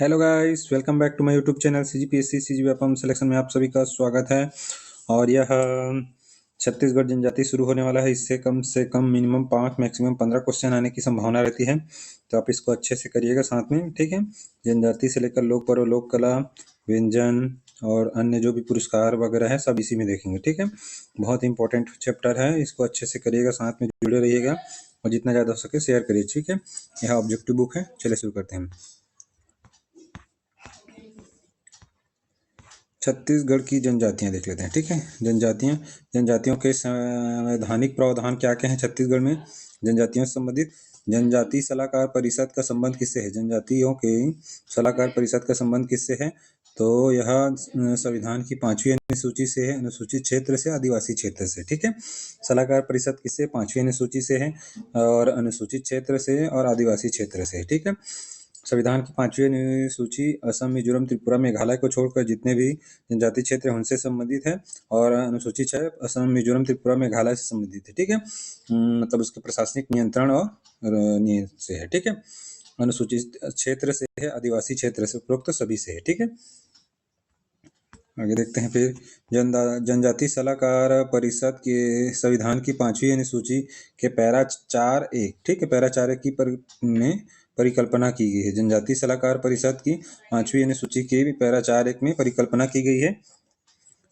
Hello guys, welcome back to my YouTube channel CGPSC CGPFM selection में आप सभी का स्वागत है। और यह छत्तीसगढ़ जनजाति शुरू होने वाला है। इससे कम से कम मिनिमम 5 मैक्सिमम 15 क्वेश्चन आने की संभावना रहती है, तो आप इसको अच्छे से करिएगा साथ में, ठीक है। जनजाति से लेकर लोक पर्व, लोक कला, व्यंजन और अन्य जो भी पुरस्कार वगैरह है सब इसी में देखेंगे, ठीक है। बहुत इंपॉर्टेंट चैप्टर है, इसको अच्छे से करिएगा, साथ में जुड़े रहिएगा और जितना ज़्यादा हो सके शेयर करिए, ठीक है। यह ऑब्जेक्टिव बुक है। चलिए शुरू करते हैं। छत्तीसगढ़ की जनजातियां देख लेते हैं, ठीक है। जनजातियों के संवैधानिक प्रावधान क्या क्या हैं छत्तीसगढ़ में जनजातियों से संबंधित। जनजाति सलाहकार परिषद का संबंध किससे है? जनजातियों के सलाहकार परिषद का संबंध किससे है? तो यह संविधान की 5वीं अनुसूची से है, अनुसूचित क्षेत्र से, आदिवासी क्षेत्र से, ठीक है। सलाहकार परिषद किससे? 5वीं अनुसूची से है और अनुसूचित क्षेत्र से और आदिवासी क्षेत्र से, ठीक है। संविधान की 5वीं अनुसूची असम, मिजोरम, त्रिपुरा, मेघालय को छोड़कर जितने भी जनजाति क्षेत्र हैं उनसे संबंधित है और अनुसूचित 6 असम, मिजोरम, त्रिपुरा, मेघालय से संबंधित है, ठीक है। मतलब उसके प्रशासनिक नियंत्रण और से है, ठीक है। अनुसूचित क्षेत्र से है, आदिवासी क्षेत्र से, उपरोक्त सभी से है, ठीक है। आगे देखते हैं फिर जनजाति सलाहकार परिषद के संविधान की 5वीं अनुसूची के पैरा 4(1), ठीक है, पैरा 4(1) की में परिकल्पना की गई है। जनजाति सलाहकार परिषद की 5वीं अनुसूची के पैरा 4(1) में परिकल्पना की गई है।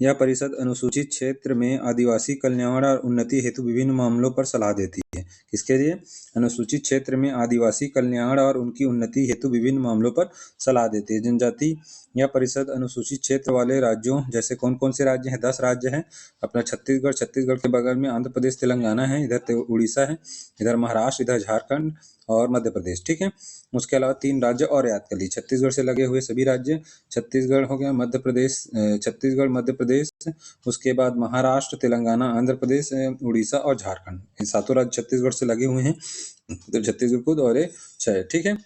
यह परिषद अनुसूचित क्षेत्र में आदिवासी कल्याण और उन्नति हेतु विभिन्न मामलों पर सलाह देती है। किसके लिए? अनुसूचित क्षेत्र में आदिवासी कल्याण और उनकी उन्नति हेतु विभिन्न मामलों पर सलाह देती है। जनजाति यह परिषद अनुसूचित क्षेत्र वाले राज्यों, जैसे कौन कौन से राज्य हैं? 10 राज्य हैं अपना। छत्तीसगढ़ के बगल में आंध्र प्रदेश, तेलंगाना है, इधर उड़ीसा है, इधर महाराष्ट्र, इधर झारखंड और मध्य प्रदेश, ठीक है। उसके अलावा 3 राज्य और याद कर लीजिए, छत्तीसगढ़ से लगे हुए सभी राज्य। छत्तीसगढ़ हो गया, मध्य प्रदेश, छत्तीसगढ़, मध्य प्रदेश, उसके बाद महाराष्ट्र, तेलंगाना, आंध्र प्रदेश, उड़ीसा और झारखंड, इन 7 राज्य छत्तीसगढ़ से लगे हुए हैं। तो छत्तीसगढ़ को दौरे 6, ठीक है,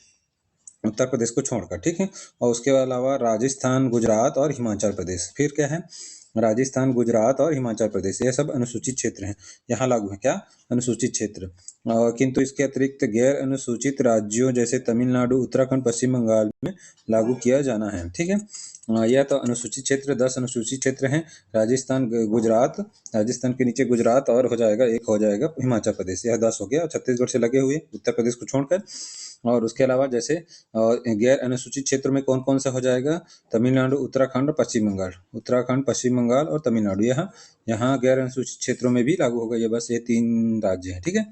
उत्तर प्रदेश को छोड़कर, ठीक है। और उसके अलावा राजस्थान, गुजरात और हिमाचल प्रदेश। फिर क्या है? राजस्थान, गुजरात और हिमाचल प्रदेश, ये सब अनुसूचित क्षेत्र हैं, यहाँ लागू है क्या? अनुसूचित क्षेत्र। किंतु इसके अतिरिक्त गैर अनुसूचित राज्यों जैसे तमिलनाडु, उत्तराखंड, पश्चिम बंगाल में लागू किया जाना है, ठीक है। यह तो अनुसूचित क्षेत्र 10 अनुसूचित क्षेत्र हैं। राजस्थान, गुजरात, राजस्थान के नीचे गुजरात और हो जाएगा एक, हो जाएगा हिमाचल प्रदेश, यह 10 हो गया छत्तीसगढ़ से लगे हुए, उत्तर प्रदेश को छोड़कर। और उसके अलावा जैसे गैर अनुसूचित क्षेत्र में कौन कौन सा हो जाएगा? तमिलनाडु, उत्तराखंड और पश्चिम बंगाल। उत्तराखंड, पश्चिम बंगाल और तमिलनाडु, यहाँ गैर अनुसूचित क्षेत्रों में भी लागू होगा। ये बस ये 3 राज्य हैं, ठीक है।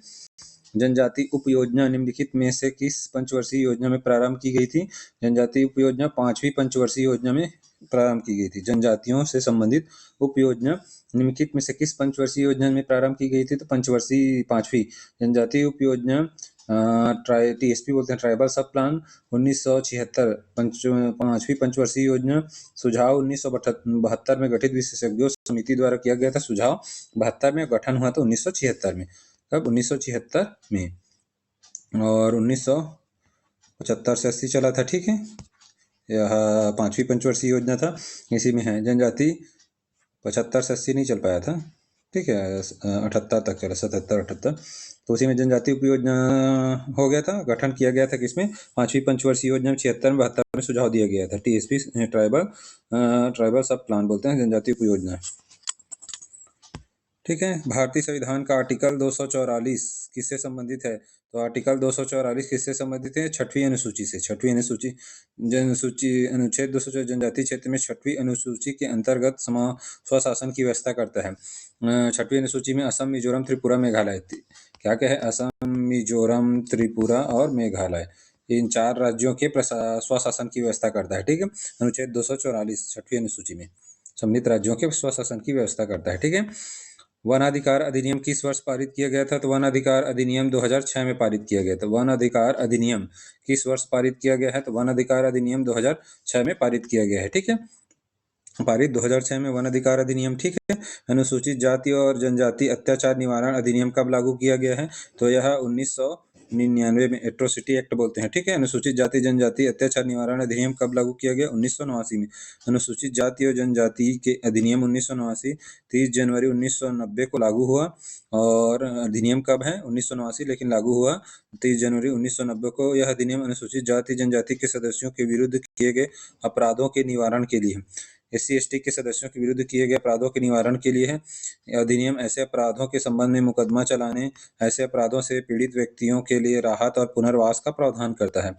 जनजाति उप योजना निम्नलिखित में से किस पंचवर्षीय योजना में प्रारंभ की गई थी? जनजाति उप योजना 5वीं पंचवर्षीय योजना में प्रारंभ की गई थी। जनजातियों से संबंधित उप योजना निम्नलिखित में से किस पंचवर्षीय योजना में प्रारंभ की गई थी? तो पंचवर्षीय 5वीं जनजाति उप योजना टीएसपी बोलते हैं, ट्राइबल सब प्लान 1976, 5वीं पंचवर्षीय योजना। सुझाव 1972 में गठित विशेषज्ञों समिति द्वारा किया गया था। सुझाव 72 में, गठन हुआ था 1976 में। कब? 1976 में। और 1975 से 80 चला था, ठीक है। यह 5वीं पंचवर्षीय योजना था, इसी में है। जनजाति 75 से 80 नहीं चल पाया था, ठीक है, 78 तक चला, 77, 78, तो उसी में जनजाति उप योजना हो गया था, गठन किया गया था किसमें? 5वीं पंचवर्षीय योजना में। 76 में, 72 में सुझाव दिया गया था। टीएसपी ट्राइबल सब प्लान बोलते हैं जनजाति उप योजना, ठीक है। भारतीय संविधान का आर्टिकल 244 किससे संबंधित है? तो आर्टिकल 244 किससे संबंधित है? 6वीं अनुसूची से। 6वीं अनुसूची अनुच्छेद 244 जनजाति क्षेत्र में 6वीं अनुसूची के अंतर्गत स्वशासन की व्यवस्था करता है। 6वीं अनुसूची में असम, मिजोरम, त्रिपुरा, मेघालय, क्या क्या है? असम, मिजोरम, त्रिपुरा और मेघालय, इन 4 राज्यों के स्वशासन की व्यवस्था करता है, ठीक है। अनुच्छेद 244 6वीं अनुसूची में सम्मिलित राज्यों के स्वशासन की व्यवस्था करता है, ठीक है। वन अधिकार अधिनियम किस वर्ष पारित किया गया था? तो वन अधिकार अधिनियम 2006 में पारित किया गया था। वन अधिकार अधिनियम किस वर्ष पारित किया गया है? तो वन अधिकार अधिनियम 2006 में पारित किया गया है, ठीक है। पारित 2006 में वन अधिकार अधिनियम, ठीक है। अनुसूचित जाति और जनजाति अत्याचार निवारण अधिनियम कब लागू किया गया है? तो यह 1999 में एट्रोसिटी एक्ट बोलते हैं, ठीक है। अनुसूचित जाति जनजाति अत्याचार निवारण अधिनियम कब लागू किया गया? 1989 में। अनुसूचित जाति और जनजाति के अधिनियम 1989 30 जनवरी 1990 को लागू हुआ। और अधिनियम कब है? 1989, लेकिन लागू हुआ 30 जनवरी 1990 को। यह अधिनियम अनुसूचित जाति जनजाति के सदस्यों के विरुद्ध किए गए अपराधों के निवारण के लिए, SC/ST के सदस्यों के विरुद्ध किए गए अपराधों के निवारण के लिए है। अधिनियम ऐसे अपराधों के संबंध में मुकदमा चलाने, ऐसे अपराधों से पीड़ित व्यक्तियों के लिए राहत और पुनर्वास का प्रावधान करता है।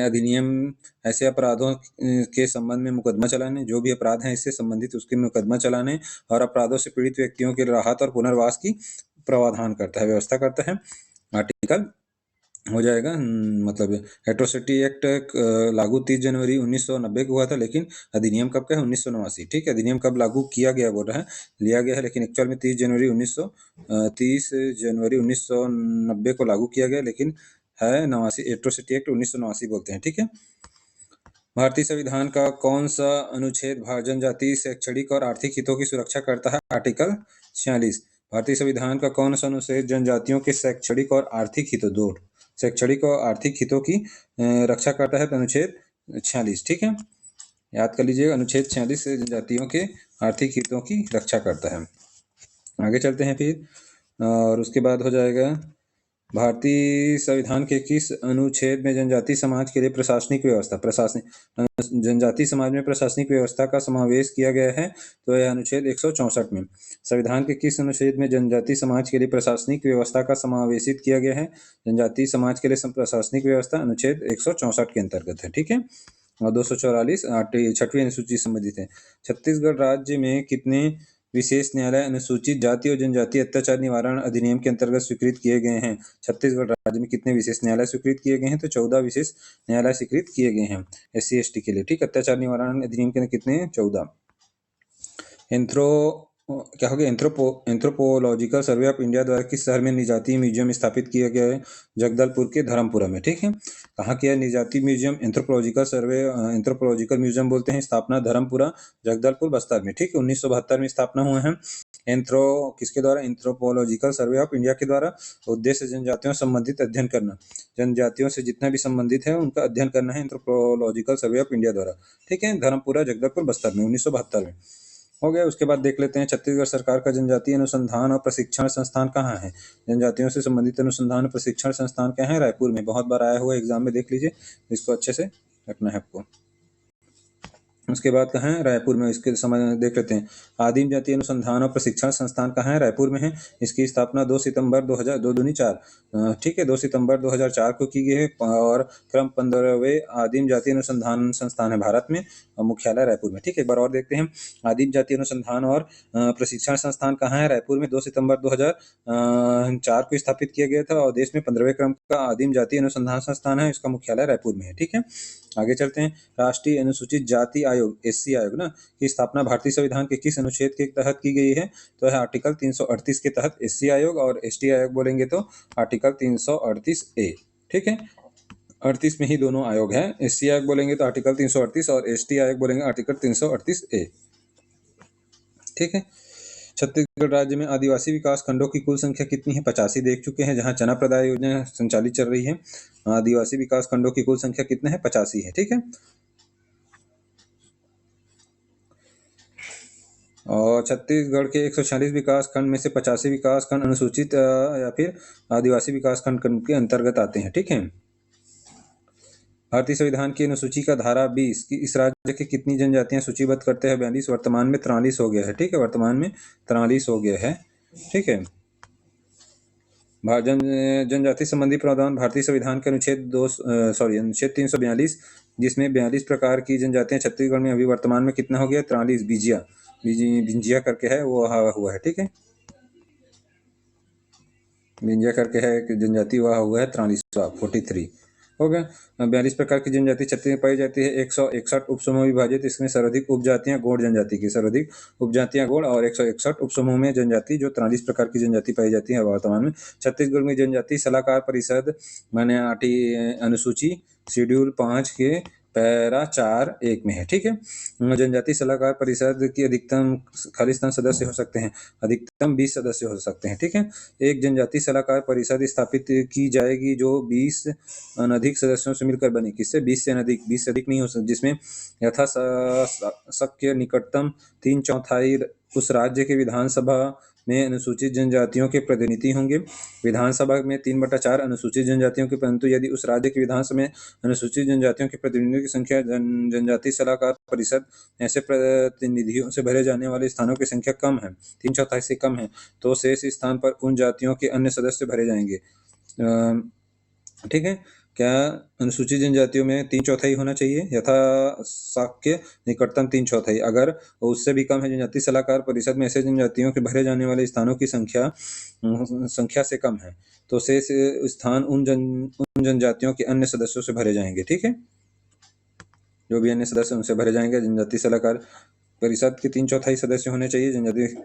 अधिनियम ऐसे अपराधों के संबंध में मुकदमा चलाने, जो भी अपराध हैं इससे संबंधित उसके मुकदमा चलाने और अपराधों से पीड़ित व्यक्तियों के राहत और पुनर्वास की प्रावधान करता है, व्यवस्था करता है। आर्टिकल हो जाएगा मतलब एट्रोसिटी एक्ट लागू 30 जनवरी 1990 को हुआ था, लेकिन अधिनियम कब का है? 1989, ठीक है। अधिनियम कब लागू किया गया बोल रहा है, लिया गया है, लेकिन एक्चुअल में 30 जनवरी 1990 को लागू किया गया, लेकिन है 89, एट्रोसिटी एक्ट 1989 बोलते हैं, ठीक है। भारतीय संविधान का कौन सा अनुच्छेद जनजाति शैक्षणिक और आर्थिक हितों की सुरक्षा करता है? आर्टिकल 46। भारतीय संविधान का कौन सा अनुच्छेद जनजातियों के शैक्षणिक और आर्थिक हितों शैक्षणिक और आर्थिक हितों की रक्षा करता है? तो अनुच्छेद 46, ठीक है। याद कर लीजिएगा, अनुच्छेद 46 से जनजातियों के आर्थिक हितों की रक्षा करता है। आगे चलते हैं फिर, और उसके बाद हो जाएगा भारतीय संविधान के किस अनुच्छेद में जनजाति समाज के लिए प्रशासनिक व्यवस्था जनजाति समाज में प्रशासनिक व्यवस्था का समावेश किया गया है? तो यह अनुच्छेद 164 में। संविधान के किस अनुच्छेद में जनजाति समाज के लिए प्रशासनिक व्यवस्था का समावेशित किया गया है? जनजाति समाज के लिए प्रशासनिक व्यवस्था अनुच्छेद 164 के अंतर्गत है, ठीक है। और 244 छठवीं अनुसूची से संबंधित है। छत्तीसगढ़ राज्य में कितने विशेष न्यायालय अनुसूचित जाति और जनजाति अत्याचार निवारण अधिनियम के अंतर्गत स्वीकृत किए गए हैं? छत्तीसगढ़ राज्य में कितने विशेष न्यायालय स्वीकृत किए गए हैं? तो 14 विशेष न्यायालय स्वीकृत किए गए हैं SC/ST के लिए, ठीक। अत्याचार निवारण अधिनियम के कितने? 14। क्या हो गया? एंथ्रोपोलॉजिकल सर्वे ऑफ इंडिया द्वारा किस शहर में निजाति म्यूजियम स्थापित किया गया है? जगदलपुर के धर्मपुरा में, ठीक है। कहाँ किया निजाति म्यूजियम? एंथ्रोपोलॉजिकल म्यूजियम बोलते हैं। स्थापना धर्मपुरा, जगदलपुर, बस्तर में, ठीक है। 1972 में स्थापना हुआ है। किसके द्वारा? एंथ्रोपोलॉजिकल सर्वे ऑफ इंडिया के द्वारा। उद्देश्य जनजातियों संबंधित अध्ययन करना, जनजातियों से जितना भी संबंधित है उनका अध्ययन करना है एंथ्रोपोलॉजिकल सर्वे ऑफ इंडिया द्वारा, ठीक है। धर्मपुरा, जगदलपुर, बस्तर में 1972 में हो गया। उसके बाद देख लेते हैं छत्तीसगढ़ सरकार का जनजातीय अनुसंधान और प्रशिक्षण संस्थान कहाँ है? जनजातियों से संबंधित अनुसंधान और प्रशिक्षण संस्थान क्या है? रायपुर में। बहुत बार आया हुआ एग्जाम में, देख लीजिए, इसको अच्छे से रखना है आपको। उसके बाद कहाँ है? रायपुर में। इसके समझ देख लेते हैं। आदिम जाति अनुसंधान और प्रशिक्षण संस्थान कहाँ है? रायपुर में है। इसकी स्थापना 2 सितंबर 2004, ठीक है, 2 सितंबर 2004 को की गई है। और क्रम 15वें आदिम जाति अनुसंधान संस्थान है भारत में, और मुख्यालय रायपुर में, ठीक है। एक बार और देखते हैं। आदिम जाति अनुसंधान और प्रशिक्षण संस्थान कहाँ है? रायपुर में। 2 सितंबर 2004 को स्थापित किया गया था, और देश में 15वें क्रम का आदिम जाति अनुसंधान संस्थान है। इसका मुख्यालय रायपुर में है, ठीक है। आगे चलते हैं। राष्ट्रीय अनुसूचित जाति आयोग, SC आयोग ना, की स्थापना भारतीय संविधान के किस अनुच्छेद के तहत की गई है? तो है आर्टिकल 338 के तहत SC आयोग, और ST आयोग बोलेंगे तो आर्टिकल 338A, ठीक है। 38 में ही दोनों आयोग है। SC आयोग बोलेंगे तो आर्टिकल 338, और ST आयोग बोलेंगे आर्टिकल 338A, ठीक है। छत्तीसगढ़ राज्य में आदिवासी विकास खंडों की कुल संख्या कितनी है? 85 देख चुके हैं, जहां चना प्रदाय योजना संचालित चल रही है। आदिवासी विकास खंडों की कुल संख्या कितने है? 85 है, ठीक है। और छत्तीसगढ़ के 146 विकास खंड में से 85 विकास खंड अनुसूचित या फिर आदिवासी विकास खंड के अंतर्गत आते हैं, ठीक है। भारतीय संविधान की अनुसूची का धारा 20 की इस राज्य के कितनी जनजातियां सूचीबद्ध करते हैं? 42। वर्तमान में 43 हो गया है, ठीक है। वर्तमान में 43 हो गया है, ठीक है। जनजाति संबंधी प्रावधान भारतीय संविधान के अनुच्छेद 342, जिसमें 42 प्रकार की जनजातियां छत्तीसगढ़ में अभी वर्तमान में कितना हो गया? 43। बिंजिया करके है वो हुआ है, ठीक है। बिंजिया करके है एक जनजाति वह हुआ है 43 हो गया। 42 प्रकार की जनजाति छत्तीसगढ़ में पाई जाती है। 161 उपसमूह विभाजित, इसमें सर्वाधिक उपजातियां गौड़ जनजाति की, सर्वाधिक उपजातियां गौड़, और 161 उपसमूह में जनजाति जो 43 प्रकार की जनजाति पाई जाती है वर्तमान में। छत्तीसगढ़ में जनजाति सलाहकार परिषद माने अनुसूची शेड्यूल 5 के पैरा 4(1) में है, ठीक है। जनजातीय सलाहकार परिषद की अधिकतम खालिस्तान सदस्य हो सकते हैं, अधिकतम 20 सदस्य हो सकते हैं, ठीक है। एक जनजातीय सलाहकार परिषद स्थापित की जाएगी जो 20 अनधिक सदस्यों से मिलकर बने। किससे? 20 से अधिक, 20 से अधिक नहीं हो सकती, जिसमें यथाशक्य निकटतम 3/4 उस राज्य के विधानसभा में अनुसूचित जनजातियों के प्रतिनिधि होंगे। विधानसभा में 3/4 अनुसूचित जनजातियों के, परंतु यदि उस राज्य के विधानसभा में अनुसूचित जनजातियों के प्रतिनिधियों की संख्या जनजातीय सलाहकार परिषद ऐसे प्रतिनिधियों से भरे जाने वाले स्थानों की संख्या कम है, 3/4 से कम है, तो शेष स्थान पर उन जातियों के अन्य सदस्य भरे जाएंगे। ठीक है। क्या अनुसूचित जनजातियों में 3/4 होना चाहिए, यथाशक्य निकटतम 3/4। अगर उससे भी कम है जनजातीय सलाहकार परिषद में ऐसे जनजातियों के भरे जाने वाले स्थानों की संख्या से कम है, तो शेष स्थान उन जनजातियों के अन्य सदस्यों से भरे जाएंगे, ठीक है। जो भी अन्य सदस्य उनसे भरे जाएंगे। जनजातीय सलाहकार परिषद के 3/4 सदस्य होने चाहिए, जनजातीय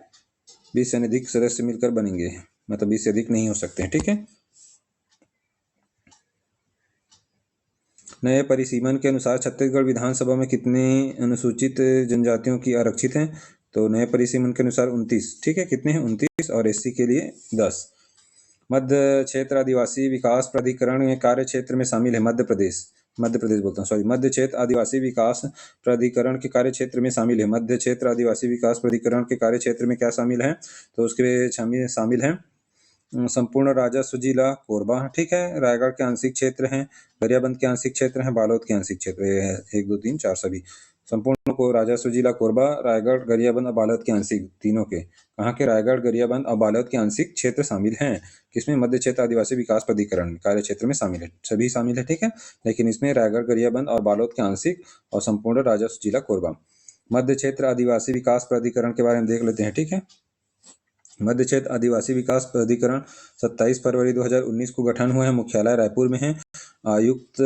20 से अधिक सदस्य मिलकर बनेंगे, मतलब 20 से अधिक नहीं हो सकते हैं, ठीक है। नए परिसीमन के अनुसार छत्तीसगढ़ विधानसभा में कितने अनुसूचित जनजातियों की आरक्षित हैं? तो नए परिसीमन के अनुसार 29, ठीक है। कितने हैं? 29, और एससी के लिए 10। मध्य क्षेत्र आदिवासी विकास प्राधिकरण में कार्य क्षेत्र में शामिल है मध्य प्रदेश बोलता हूँ, सॉरी, मध्य क्षेत्र आदिवासी विकास प्राधिकरण के कार्य क्षेत्र में शामिल है। मध्य क्षेत्र आदिवासी विकास प्राधिकरण के कार्य क्षेत्र में क्या शामिल है? तो उसके शामिल है संपूर्ण राजस्व जिला कोरबा, ठीक है। रायगढ़ के आंशिक क्षेत्र हैं, गरियाबंद के आंशिक क्षेत्र हैं, बालोद के आंशिक क्षेत्र है, 1, 2, 3, 4 सभी। संपूर्ण को राजस्व जिला कोरबा, रायगढ़, गरियाबंद और बालोद के आंशिक, तीनों के, कहाँ के? रायगढ़, गरियाबंद और बालोद के आंशिक क्षेत्र शामिल हैं। किसमें? मध्य क्षेत्र आदिवासी विकास प्राधिकरण कार्य क्षेत्र में शामिल है, सभी शामिल है, ठीक है। लेकिन इसमें रायगढ़, गरियाबंद और बालोद के आंशिक और संपूर्ण राजस्व जिला कोरबा। मध्य क्षेत्र आदिवासी विकास प्राधिकरण के बारे में देख लेते हैं, ठीक है। मध्य क्षेत्र आदिवासी विकास प्राधिकरण 27 फरवरी 2019 को गठन हुआ है। मुख्यालय रायपुर में है। आयुक्त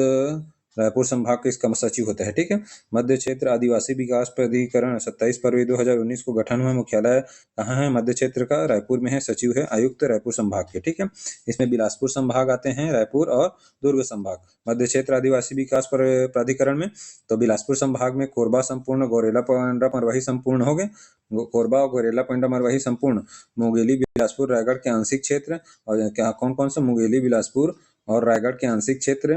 रायपुर संभाग का इसका सचिव होता है, ठीक है। मध्य क्षेत्र आदिवासी विकास प्राधिकरण 27 फरवरी 2019 को गठन हुआ। मुख्यालय कहाँ है? मध्य क्षेत्र का रायपुर में है। सचिव है आयुक्त रायपुर संभाग के, ठीक है। इसमें बिलासपुर संभाग आते हैं, रायपुर और दुर्ग संभाग। मध्य क्षेत्र आदिवासी विकास प्राधिकरण में तो बिलासपुर संभाग में कोरबा संपूर्ण, गौरेला पेंड्रा मरवाही संपूर्ण हो गए। कोरबा और गौरेला पेंड्रा मरवाही संपूर्ण, मुंगेली बिलासपुर रायगढ़ के आंशिक क्षेत्र, और क्या कौन कौन सा? मुंगेली बिलासपुर और रायगढ़ के आंशिक क्षेत्र,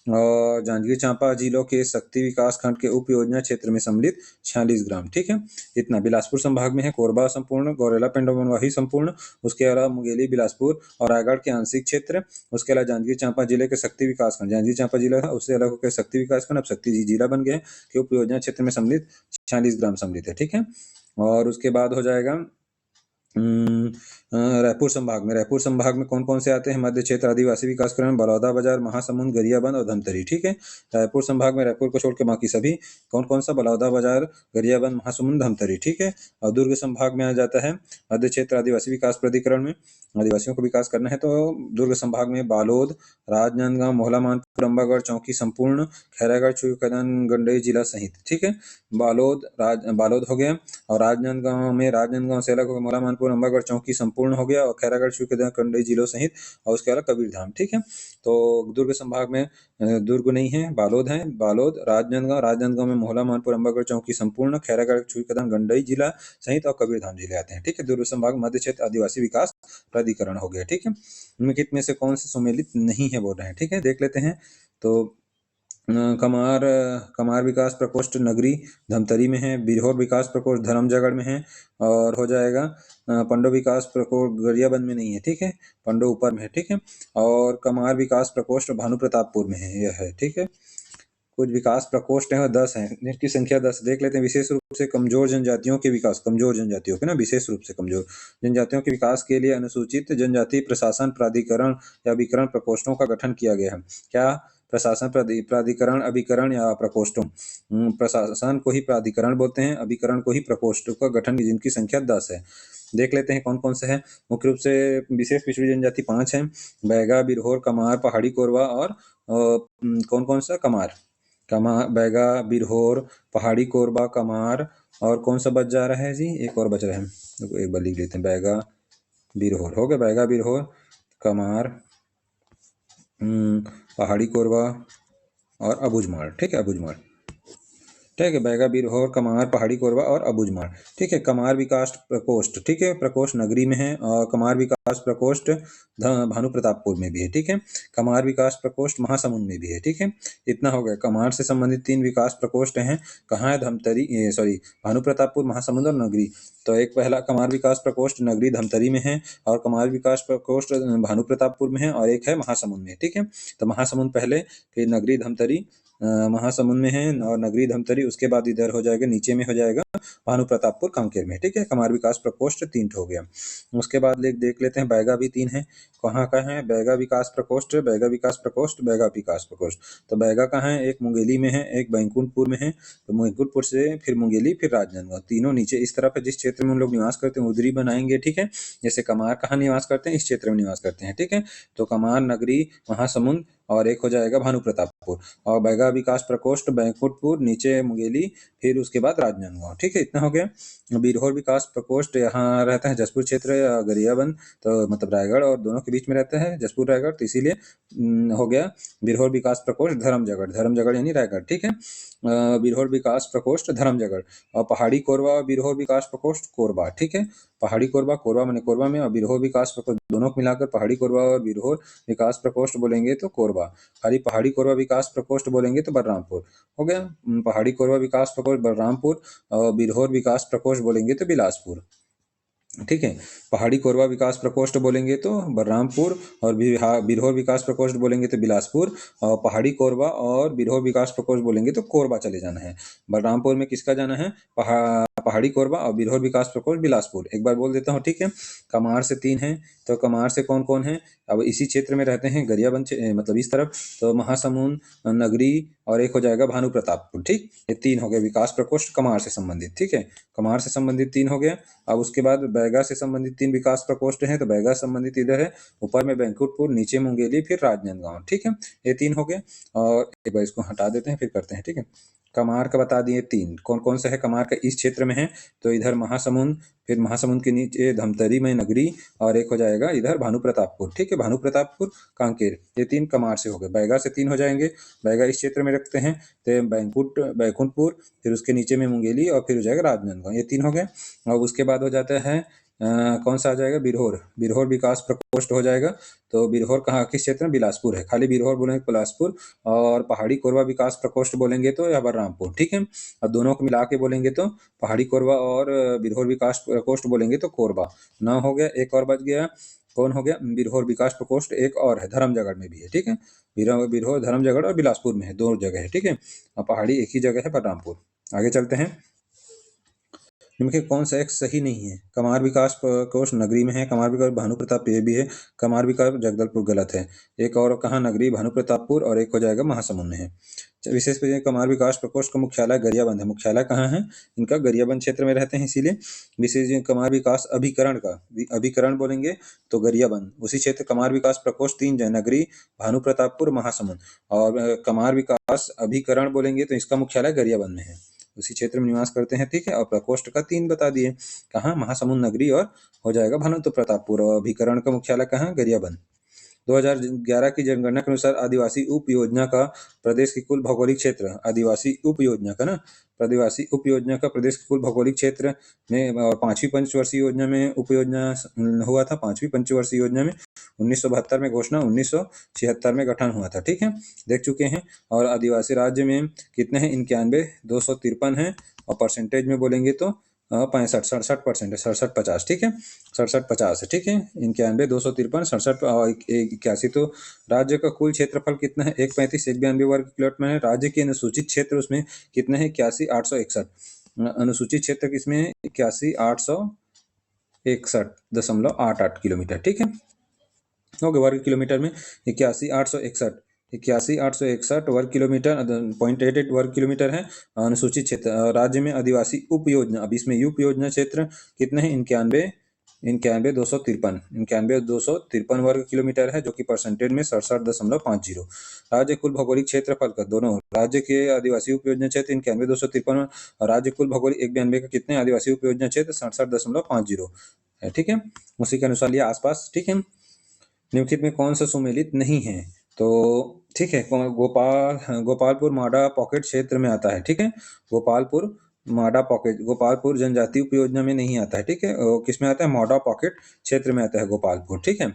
और जांजगीर चांपा जिलों के शक्ति विकास खंड के उप योजना क्षेत्र में सम्मिलित 46 ग्राम, ठीक है। इतना बिलासपुर संभाग में है कोरबा संपूर्ण, गौरेला पेंड्रा मरवाही संपूर्ण, उसके अलावा मुंगेली बिलासपुर और रायगढ़ के आंशिक क्षेत्र, उसके अलावा जांजगीर चांपा जिले के शक्ति विकास खंड, जांजगीर चांपा जिला था उससे अलग होकर शक्ति विकास खंड, अब शक्ति जिला बन गया के उप योजना क्षेत्र में सम्मिलित 46 ग्राम सम्मिलित है, ठीक है। और उसके बाद हो जाएगा रायपुर संभाग में कौन कौन से आते हैं? मध्य क्षेत्र आदिवासी विकास प्राधिकरण, बलौदाबाजार, महासमुंद, गरियाबंद और धमतरी, ठीक है। रायपुर संभाग में रायपुर को छोड़ के बाकी सभी कौन कौन सा? बलौदाबाजार, गरियाबंद, महासमुंद, धमतरी, ठीक है। और दुर्ग संभाग में आ जाता है मध्य क्षेत्र आदिवासी विकास प्राधिकरण में आदिवासियों को विकास करना है तो दुर्ग संभाग में बालोद, राजनांदगांव, मोहला मानपुर, अंबागढ़, चौकी संपूर्ण, खैरागढ़, चुईकदन, गंडई जिला सहित, ठीक है। बालोद हो गया, और राजनांदगांव से अलग हो गया मोहला मानपुर, अंबागढ़, चौकी संपूर्ण हो गया, और खैरागढ़, चुईकदन, गंडई जिलों सहित, और उसके अलावा कबीरधाम, ठीक है। तो दुर्ग संभाग में दुर्ग नहीं है, बालोद है, बालोद, राजनांदगांव में मोहला मानपुर, अंबागढ़, चौकी संपूर्ण, खैरागढ़, चुईकदन, गंडई जिला सहित और कबीरधाम जिले आते हैं, ठीक है। दुर्ग संभाग मध्य क्षेत्र आदिवासी विकास प्राधिकरण हो गया, ठीक है। निम्नलिखित में से कौन से सम्मिलित नहीं है बोल रहे हैं, ठीक है। देख लेते हैं। तो कमार विकास प्रकोष्ठ नगरी धमतरी में है, बिरहोर विकास प्रकोष्ठ धर्मजयगढ़ में है, और हो जाएगा पंडो विकास प्रकोष्ठ गरियाबंद में नहीं है, ठीक है, पंडो ऊपर में है, ठीक है। और कमार विकास प्रकोष्ठ भानु प्रतापपुर में है, यह है, ठीक है। कुछ विकास प्रकोष्ठ है 10 है, जिनकी संख्या 10 देख लेते हैं। विशेष रूप से कमजोर जनजातियों के विकास, कमजोर जनजातियों के ना, विशेष रूप से कमजोर जनजातियों के विकास के लिए अनुसूचित जनजाति प्रशासन प्राधिकरण या अभिकरण प्रकोष्ठों का गठन किया गया है। क्या? प्रशासन प्राधिकरण, अभिकरण या प्रकोष्ठों। प्रशासन को ही प्राधिकरण बोलते हैं, अभिकरण को ही प्रकोष्ठों का गठन, जिनकी संख्या 10 है। देख लेते हैं कौन कौन से हैं। मुख्य रूप से विशेष पिछड़ी जनजाति 5 हैं, बैगा, बिरहोर, कमार, पहाड़ी कोरवा और कौन कौन सा? बैगा, बिरहोर, पहाड़ी कोरबा, कमार, और कौन सा बच जा रहा है जी? एक और बच रहा है, एक बार लिख लेते हैं। बैगा, बिरहोर हो गया, बैगा, बिरहोर, कमार, पहाड़ी कोरबा और अबूझमाड़, ठीक है, अबूझमाड़। ठीक है, बैगा, बिरहोर, कमार, पहाड़ी कोरबा और अबूझमाड़। ठीक है, कमार विकास प्रकोष्ठ, ठीक है, प्रकोष्ठ नगरी में है, और कमार विकास प्रकोष्ठ भानु प्रतापपुर में भी है। ठीक है, कमार विकास प्रकोष्ठ महासमुंद में भी है। ठीक है, इतना हो गया। कमार से संबंधित 3 विकास प्रकोष्ठ हैं, कहाँ है? धमतरी, सॉरी, भानु प्रतापपुर, महासमुंद और नगरी। तो एक पहला कमार विकास प्रकोष्ठ नगरी धमतरी में है, और कमार विकास प्रकोष्ठ भानु प्रतापपुर में है, और एक है महासमुंद में। ठीक है, तो महासमुंद पहले, फिर नगरी धमतरी महासमुंद में है, और नगरी धमतरी उसके बाद इधर हो जाएगा, नीचे में हो जाएगा भानु प्रतापपुर कांकेर में। ठीक है, कमार विकास प्रकोष्ठ 3 हो गया। उसके बाद देख लेते हैं, बैगा भी 3 है। कहाँ का है? बैगा विकास प्रकोष्ठ, बैगा विकास प्रकोष्ठ, बैगा विकास प्रकोष्ठ। तो बैगा कहाँ है? एक मुंगेली में है, एक बैंकुंठपुर में है। तो बैंकुंठपुर से फिर मुंगेली, फिर राजनांदगांव, तीनों नीचे इस तरफ है। जिस क्षेत्र में हम लोग निवास करते हैं उधरी बनाएंगे। ठीक है, जैसे कमार कहाँ निवास करते हैं? इस क्षेत्र में निवास करते हैं। ठीक है, तो कमार, नगरी, महासमुंद, और एक हो जाएगा भानु प्रतापपुर। और बैगा विकास प्रकोष्ठ बैंकुंठपुर, नीचे मुंगेली, फिर उसके बाद राजनांदगांव। ठीक है, इतना हो गया। बिरहोर विकास प्रकोष्ठ यहाँ रहता है जसपुर क्षेत्र, गरियाबंद, तो मतलब रायगढ़ और दोनों के बीच में रहता है, जसपुर रायगढ़, तो इसीलिए हो गया बिरहोर विकास प्रकोष्ठ धर्मजगढ़, धर्मजगढ़ यानी रायगढ़। ठीक है, बिरहोर विकास प्रकोष्ठ धर्मजगढ़। और पहाड़ी कोरबा बिरहोर विकास प्रकोष्ठ कोरबा। ठीक है, पहाड़ी कोरबा, कोरबा माने कोरबा में, और बिरहोर विकास प्रकोष्ठ, दोनों को मिलाकर पहाड़ी कोरबा और बिरहोर विकास प्रकोष्ठ बोलेंगे तो कोरबा। खाली पहाड़ी कोरबा विकास प्रकोष्ठ बोलेंगे तो बलरामपुर। हो गया, पहाड़ी कोरबा विकास प्रकोष्ठ बलरामपुर, और बिरहोर विकास प्रकोष्ठ बोलेंगे तो बिलासपुर। ठीक है, पहाड़ी कोरबा विकास प्रकोष्ठ बोलेंगे तो बलरामपुर, और बिरहोर विकास प्रकोष्ठ बोलेंगे तो बिलासपुर, और पहाड़ी कोरबा और बिरहोर विकास प्रकोष्ठ बोलेंगे तो कोरबा चले जाना है। बलरामपुर में किसका जाना है? पहाड़ी कोरबा, और बिरहोर विकास प्रकोष्ठ बिलासपुर। एक बार बोल देता हूँ। ठीक है, कमार से 3 है, तो कमार से कौन कौन है? अब इसी क्षेत्र में रहते हैं, गरियाबंद मतलब इस तरफ, तो महासमुंद, नगरी, और एक हो जाएगा भानु प्रतापपुर। ठीक, ये 3 हो गए विकास प्रकोष्ठ कमार से संबंधित। ठीक है, कमार से संबंधित 3 हो गया। अब उसके बाद बैगा से संबंधित 3 विकास प्रकोष्ठ हैं, तो बैगा संबंधित इधर है, ऊपर में बैंकुंठपुर, नीचे मुंगेली, फिर राजनांदगांव। ठीक है, ये 3 हो गए। और एक बार इसको हटा देते हैं, फिर करते हैं। ठीक है, कमार का बता दिए 3 कौन कौन सा है। कमार का इस क्षेत्र में है, तो इधर महासमुंद, फिर महासमुंद के नीचे धमतरी में नगरी, और एक हो जाएगा इधर भानु प्रतापपुर। ठीक है, भानु प्रतापपुर कांकेर, ये 3 कमार से हो गए। बैगा से 3 हो जाएंगे, बैगा इस क्षेत्र में रखते हैं, तो बैंकुंठपुर, फिर उसके नीचे में मुंगेली, और फिर हो जाएगा राजनांदगांव, ये 3 हो गए। और उसके बाद हो जाता है कौन सा आ जाएगा? बिरहोर, बिरहोर विकास प्रकोष्ठ हो जाएगा। तो बिरहोर कहाँ, किस क्षेत्र में? बिलासपुर है, खाली बिरहोर बोलेंगे बिलासपुर। और पहाड़ी कोरबा विकास प्रकोष्ठ बोलेंगे तो या बलरामपुर। ठीक है, और दोनों को मिला के बोलेंगे तो पहाड़ी कोरबा और बिरहोर विकास प्रकोष्ठ बोलेंगे तो कोरबा। 9 हो गया, एक और बच गया। कौन हो गया? बिरहोर विकास प्रकोष्ठ एक और है, धर्मजगढ़ में भी है। ठीक है, बिरहोर धर्मजगढ़ और बिलासपुर में है, 2 जगह है। ठीक है, और पहाड़ी एक ही जगह है, बलरामपुर। आगे चलते हैं। इनमें कौन सा एक सही नहीं है? कमार विकास प्रकोष्ठ नगरी में है, कमार विकास भानु प्रताप ये भी है, कमार विकास जगदलपुर गलत है। एक और कहाँ? नगरी भानु प्रतापपुर, और एक हो जाएगा महासमुंद में है। विशेष कमार विकास प्रकोष्ठ का मुख्यालय गरियाबंद है। मुख्यालय कहाँ है इनका? गरियाबंद क्षेत्र में रहते हैं, इसीलिए। विशेष कमार विकास अभिकरण का, अभिकरण बोलेंगे तो गरियाबंद, उसी क्षेत्र कमार विकास प्रकोष्ठ 3 जय, नगरी, भानु प्रतापपुर, महासमुंद। और कमार विकास अभिकरण बोलेंगे तो इसका मुख्यालय गरियाबंद में है, उसी क्षेत्र में निवास करते हैं। ठीक है, और प्रकोष्ठ का 3 बता दिए, कहाँ? महासमुंद, नगरी, और हो जाएगा भानु प्रतापपुर। और अभिकरण का मुख्यालय कहाँ? गरियाबंद। 2011 की जनगणना के अनुसार आदिवासी उप योजना का प्रदेश की कुल भौगोलिक क्षेत्र, आदिवासी उप योजना का ना, आदिवासी उप योजना का प्रदेश के कुल भौगोलिक क्षेत्र में, और 5वीं पंचवर्षीय योजना में उप योजना हुआ था। 5वीं पंचवर्षीय योजना में 1972 में घोषणा, 1976 में गठन हुआ था। ठीक है, देख चुके हैं। और आदिवासी राज्य में कितने हैं? 91, 253 है, और परसेंटेज में बोलेंगे तो 67% है, 67-50। ठीक है, 67-50 है। ठीक है, 91, 253, 67 और 81। तो राज्य का कुल क्षेत्रफल कितना है? 135, 192 वर्ग किलोमीटर में है। राज्य के अनुसूचित क्षेत्र उसमें कितने हैं? 81,861। अनुसूचित क्षेत्र किसमें है? 81,861.88 किलोमीटर। ठीक है, हो गया वर्ग किलोमीटर में 81,861, 81,861 वर्ग किलोमीटर, 0.88 वर्ग किलोमीटर है अनुसूचित क्षेत्र। राज्य में आदिवासी उप योजना, अब इसमें उप योजना क्षेत्र कितने हैं? 91,253 वर्ग किलोमीटर है, जो कि परसेंटेज में 67.50। राज्य कुल भौगोलिक क्षेत्रफल का, दोनों राज्य के आदिवासी उप योजना क्षेत्र 91,253, और राज्य कुल भौगोलिक 192 का कितने आदिवासी उप योजना क्षेत्र? 67.50 है। ठीक है, उसी के अनुसार लिया आसपास। ठीक है, निम्नलिखित में कौन सा सुमेलित नहीं है? तो ठीक है। गोपालपुर माडा पॉकेट क्षेत्र में आता है, ठीक है। गोपालपुर माडा पॉकेट, गोपालपुर जनजातीय उपयोजना में नहीं आता है, ठीक है। किस में आता है? माडा पॉकेट क्षेत्र में आता है गोपालपुर, ठीक है।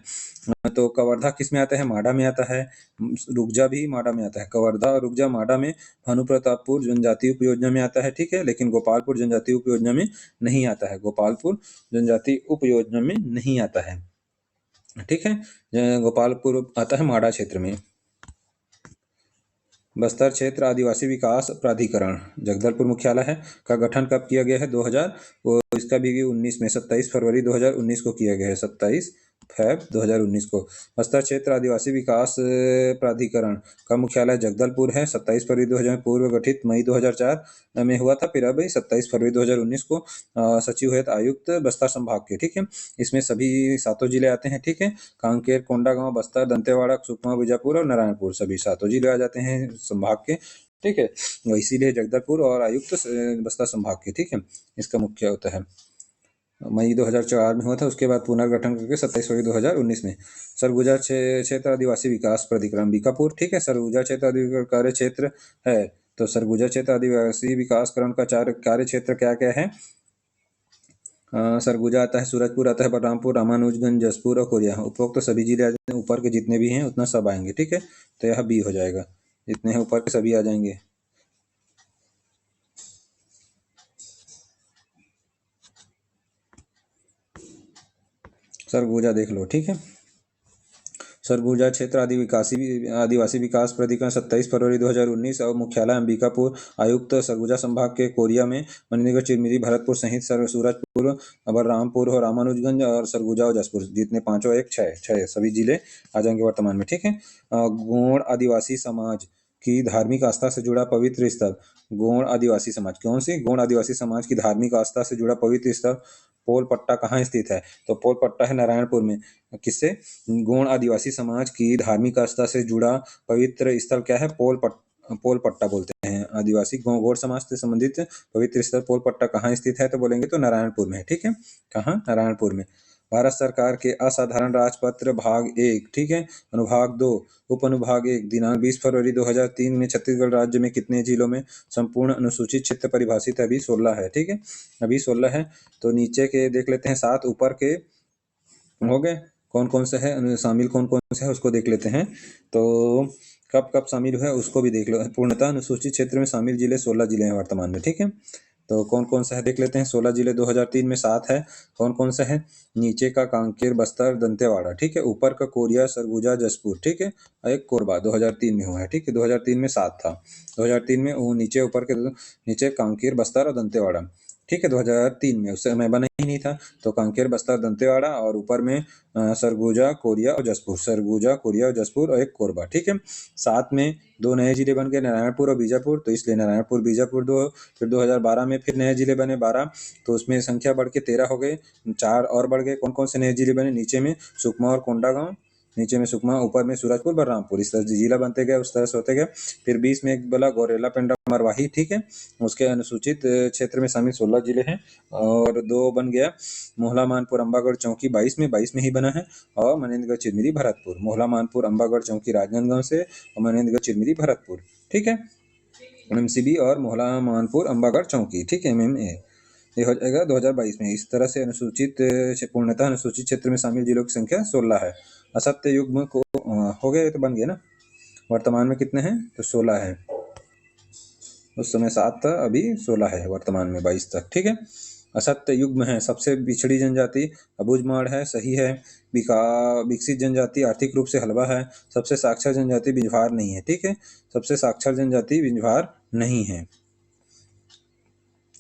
तो कवर्धा किस में आता है? माडा में आता है। रुकजा भी माडा में आता है। कवर्धा और रुकजा माडा में भानु प्रतापपुर जनजातीय उपयोजना में आता है, ठीक है। लेकिन गोपालपुर जनजातीय उपयोजना में नहीं आता है। गोपालपुर जनजातीय उपयोजना में नहीं आता है, ठीक है। गोपालपुर आता है माडा क्षेत्र में। बस्तर क्षेत्र आदिवासी विकास प्राधिकरण जगदलपुर मुख्यालय है का गठन कब किया गया है? 2000। और इसका भी 19 में 27 फरवरी 2019 को किया गया है। 27 फैब 2019 को। बस्तर क्षेत्र आदिवासी विकास प्राधिकरण का मुख्यालय जगदलपुर है। 27 फरवरी 2000 पूर्व गठित मई 2004 में हुआ था। फिर अब 27 फरवरी 2019 को सचिव हेतु आयुक्त बस्तर संभाग के, ठीक है। इसमें सभी 7 जिले आते हैं, ठीक है। कांकेर, कोंडागांव, बस्तर, दंतेवाड़ा, सुकमा, बीजापुर और नारायणपुर, सभी 7 जिले आ जाते हैं संभाग के, ठीक है। इसीलिए जगदलपुर और आयुक्त बस्तर संभाग के, ठीक है। इसका मुख्य होता है। मई 2004 में हुआ था, उसके बाद पुनर्गठन करके 27 फरवरी 2019 में। सरगुजा क्षेत्र आदिवासी विकास प्राधिकरण बीकापुर, ठीक है। सरगुजा क्षेत्र आदिवासी कार्य क्षेत्र है। तो सरगुजा क्षेत्र आदिवासी विकासकरण का कार्य क्षेत्र क्या क्या है? सरगुजा आता है, सूरजपुर आता है, बलरामपुर, रामानुजगंज, जसपुर और कोरिया। उपरोक्त तो सभी जिले आ जाते हैं, ऊपर के जितने भी हैं उतना सब आएंगे, ठीक है। तो यह बी हो जाएगा, जितने हैं ऊपर के सभी आ जाएंगे। सरगुजा देख लो, ठीक है। सरगुजा क्षेत्र आदिवासी विकास प्राधिकरण 27 फरवरी 2019 और मुख्यालय अंबिकापुर। आयुक्त सरगुजा संभाग के कोरिया में मणिनगर, चिरमिरी, भरतपुर सहित सूरजपुर, बलरामपुर और रामानुजगंज और सरगुजा और जसपुर, जितने पांचों एक छह सभी जिले आ जाएंगे वर्तमान में, ठीक है। गोंड आदिवासी समाज की धार्मिक आस्था से जुड़ा पवित्र स्थल। गोंड आदिवासी समाज, कौन सी? गोंड आदिवासी समाज की धार्मिक आस्था से जुड़ा पवित्र स्थल पोल पट्टा कहाँ स्थित है? तो पोल पट्टा है नारायणपुर में। किससे? गोंड आदिवासी समाज की धार्मिक आस्था से जुड़ा पवित्र स्थल क्या है? पोल पट्टा बोलते हैं। आदिवासी गोंड समाज से संबंधित पवित्र स्थल पोल पट्टा कहाँ स्थित है? तो बोलेंगे तो नारायणपुर में, ठीक है। कहाँ? नारायणपुर में। भारत सरकार के असाधारण राजपत्र भाग 1, ठीक है, अनुभाग 2, उप अनुभाग 1 दिनांक 20 फरवरी 2003 में छत्तीसगढ़ राज्य में कितने जिलों में संपूर्ण अनुसूचित क्षेत्र परिभाषित है? अभी 16 है, ठीक है। अभी 16 है। तो नीचे के देख लेते हैं 7, ऊपर के हो गए। कौन कौन से है शामिल, कौन कौन से है उसको देख लेते हैं। तो कब कब शामिल हुआ है उसको भी देख लो। पूर्णतः अनुसूचित क्षेत्र में शामिल जिले 16 जिले हैं वर्तमान में, ठीक है। तो कौन कौन सा है देख लेते हैं। 16 जिले 2003 में 7 है। कौन कौन सा है? नीचे का कांकेर, बस्तर, दंतेवाड़ा, ठीक है। ऊपर का कोरिया, सरगुजा, जसपुर, ठीक है। और एक कोरबा 2003 में हुआ है, ठीक है। 2003 में 7 था। 2003 में वो नीचे ऊपर के नीचे कांकेर, बस्तर और दंतेवाड़ा, ठीक है। 2003 में, उस समय बना ही नहीं था। तो कांकेर, बस्तर, दंतेवाड़ा और ऊपर में सरगुजा, कोरिया और जसपुर, सरगुजा, कोरिया और जसपुर और एक कोरबा, ठीक है। साथ में 2 नए जिले बन गए, नारायणपुर और बीजापुर। तो इसलिए नारायणपुर, बीजापुर 2। फिर 2012 में फिर नए जिले बने 12। तो उसमें संख्या बढ़ के 13 हो गए। 4 और बढ़ गए। कौन कौन से नए जिले बने? नीचे में सुकमा और कोंडागांव, नीचे में सुकमा, ऊपर में सूरजपुर, बलरामपुर, इस तरह से जिला बनते गए, उस तरह से होते गए। फिर 20 में एक बोला गौरेला, पेंड्रा, मरवाही, ठीक है। उसके अनुसूचित क्षेत्र में शामिल 16 जिले हैं। और 2 बन गया मोहला, मानपुर, अंबागढ़, चौकी 22 में ही बना है। और मनेन्द्रगढ़, चिरमिरी, भरतपुर। मोहला, मानपुर, अंबागढ़, चौकी राजनांदगांव से, और मनेन्द्रगढ़, चिरमिरी, भरतपुर, ठीक है। एमसीबी और मोहला, मानपुर, अंबागढ़, चौकी, ठीक है। MMA ये हो जाएगा 2022 में। इस तरह से पूर्णतः अनुसूचित क्षेत्र में शामिल जिलों की संख्या 16 है। असत्य युग्म को हो गए तो बन गए ना। वर्तमान में कितने हैं? तो 16 है। उस समय 7 था, अभी 16 है वर्तमान में 22 तक, ठीक है। असत्य युग्म है। सबसे पिछड़ी जनजाति अबूझमाड़ है, सही है। विकसित जनजाति आर्थिक रूप से हल्बा है। सबसे साक्षर जनजाति बिंजवार नहीं है, ठीक है। सबसे साक्षर जनजाति बिंजवार नहीं है।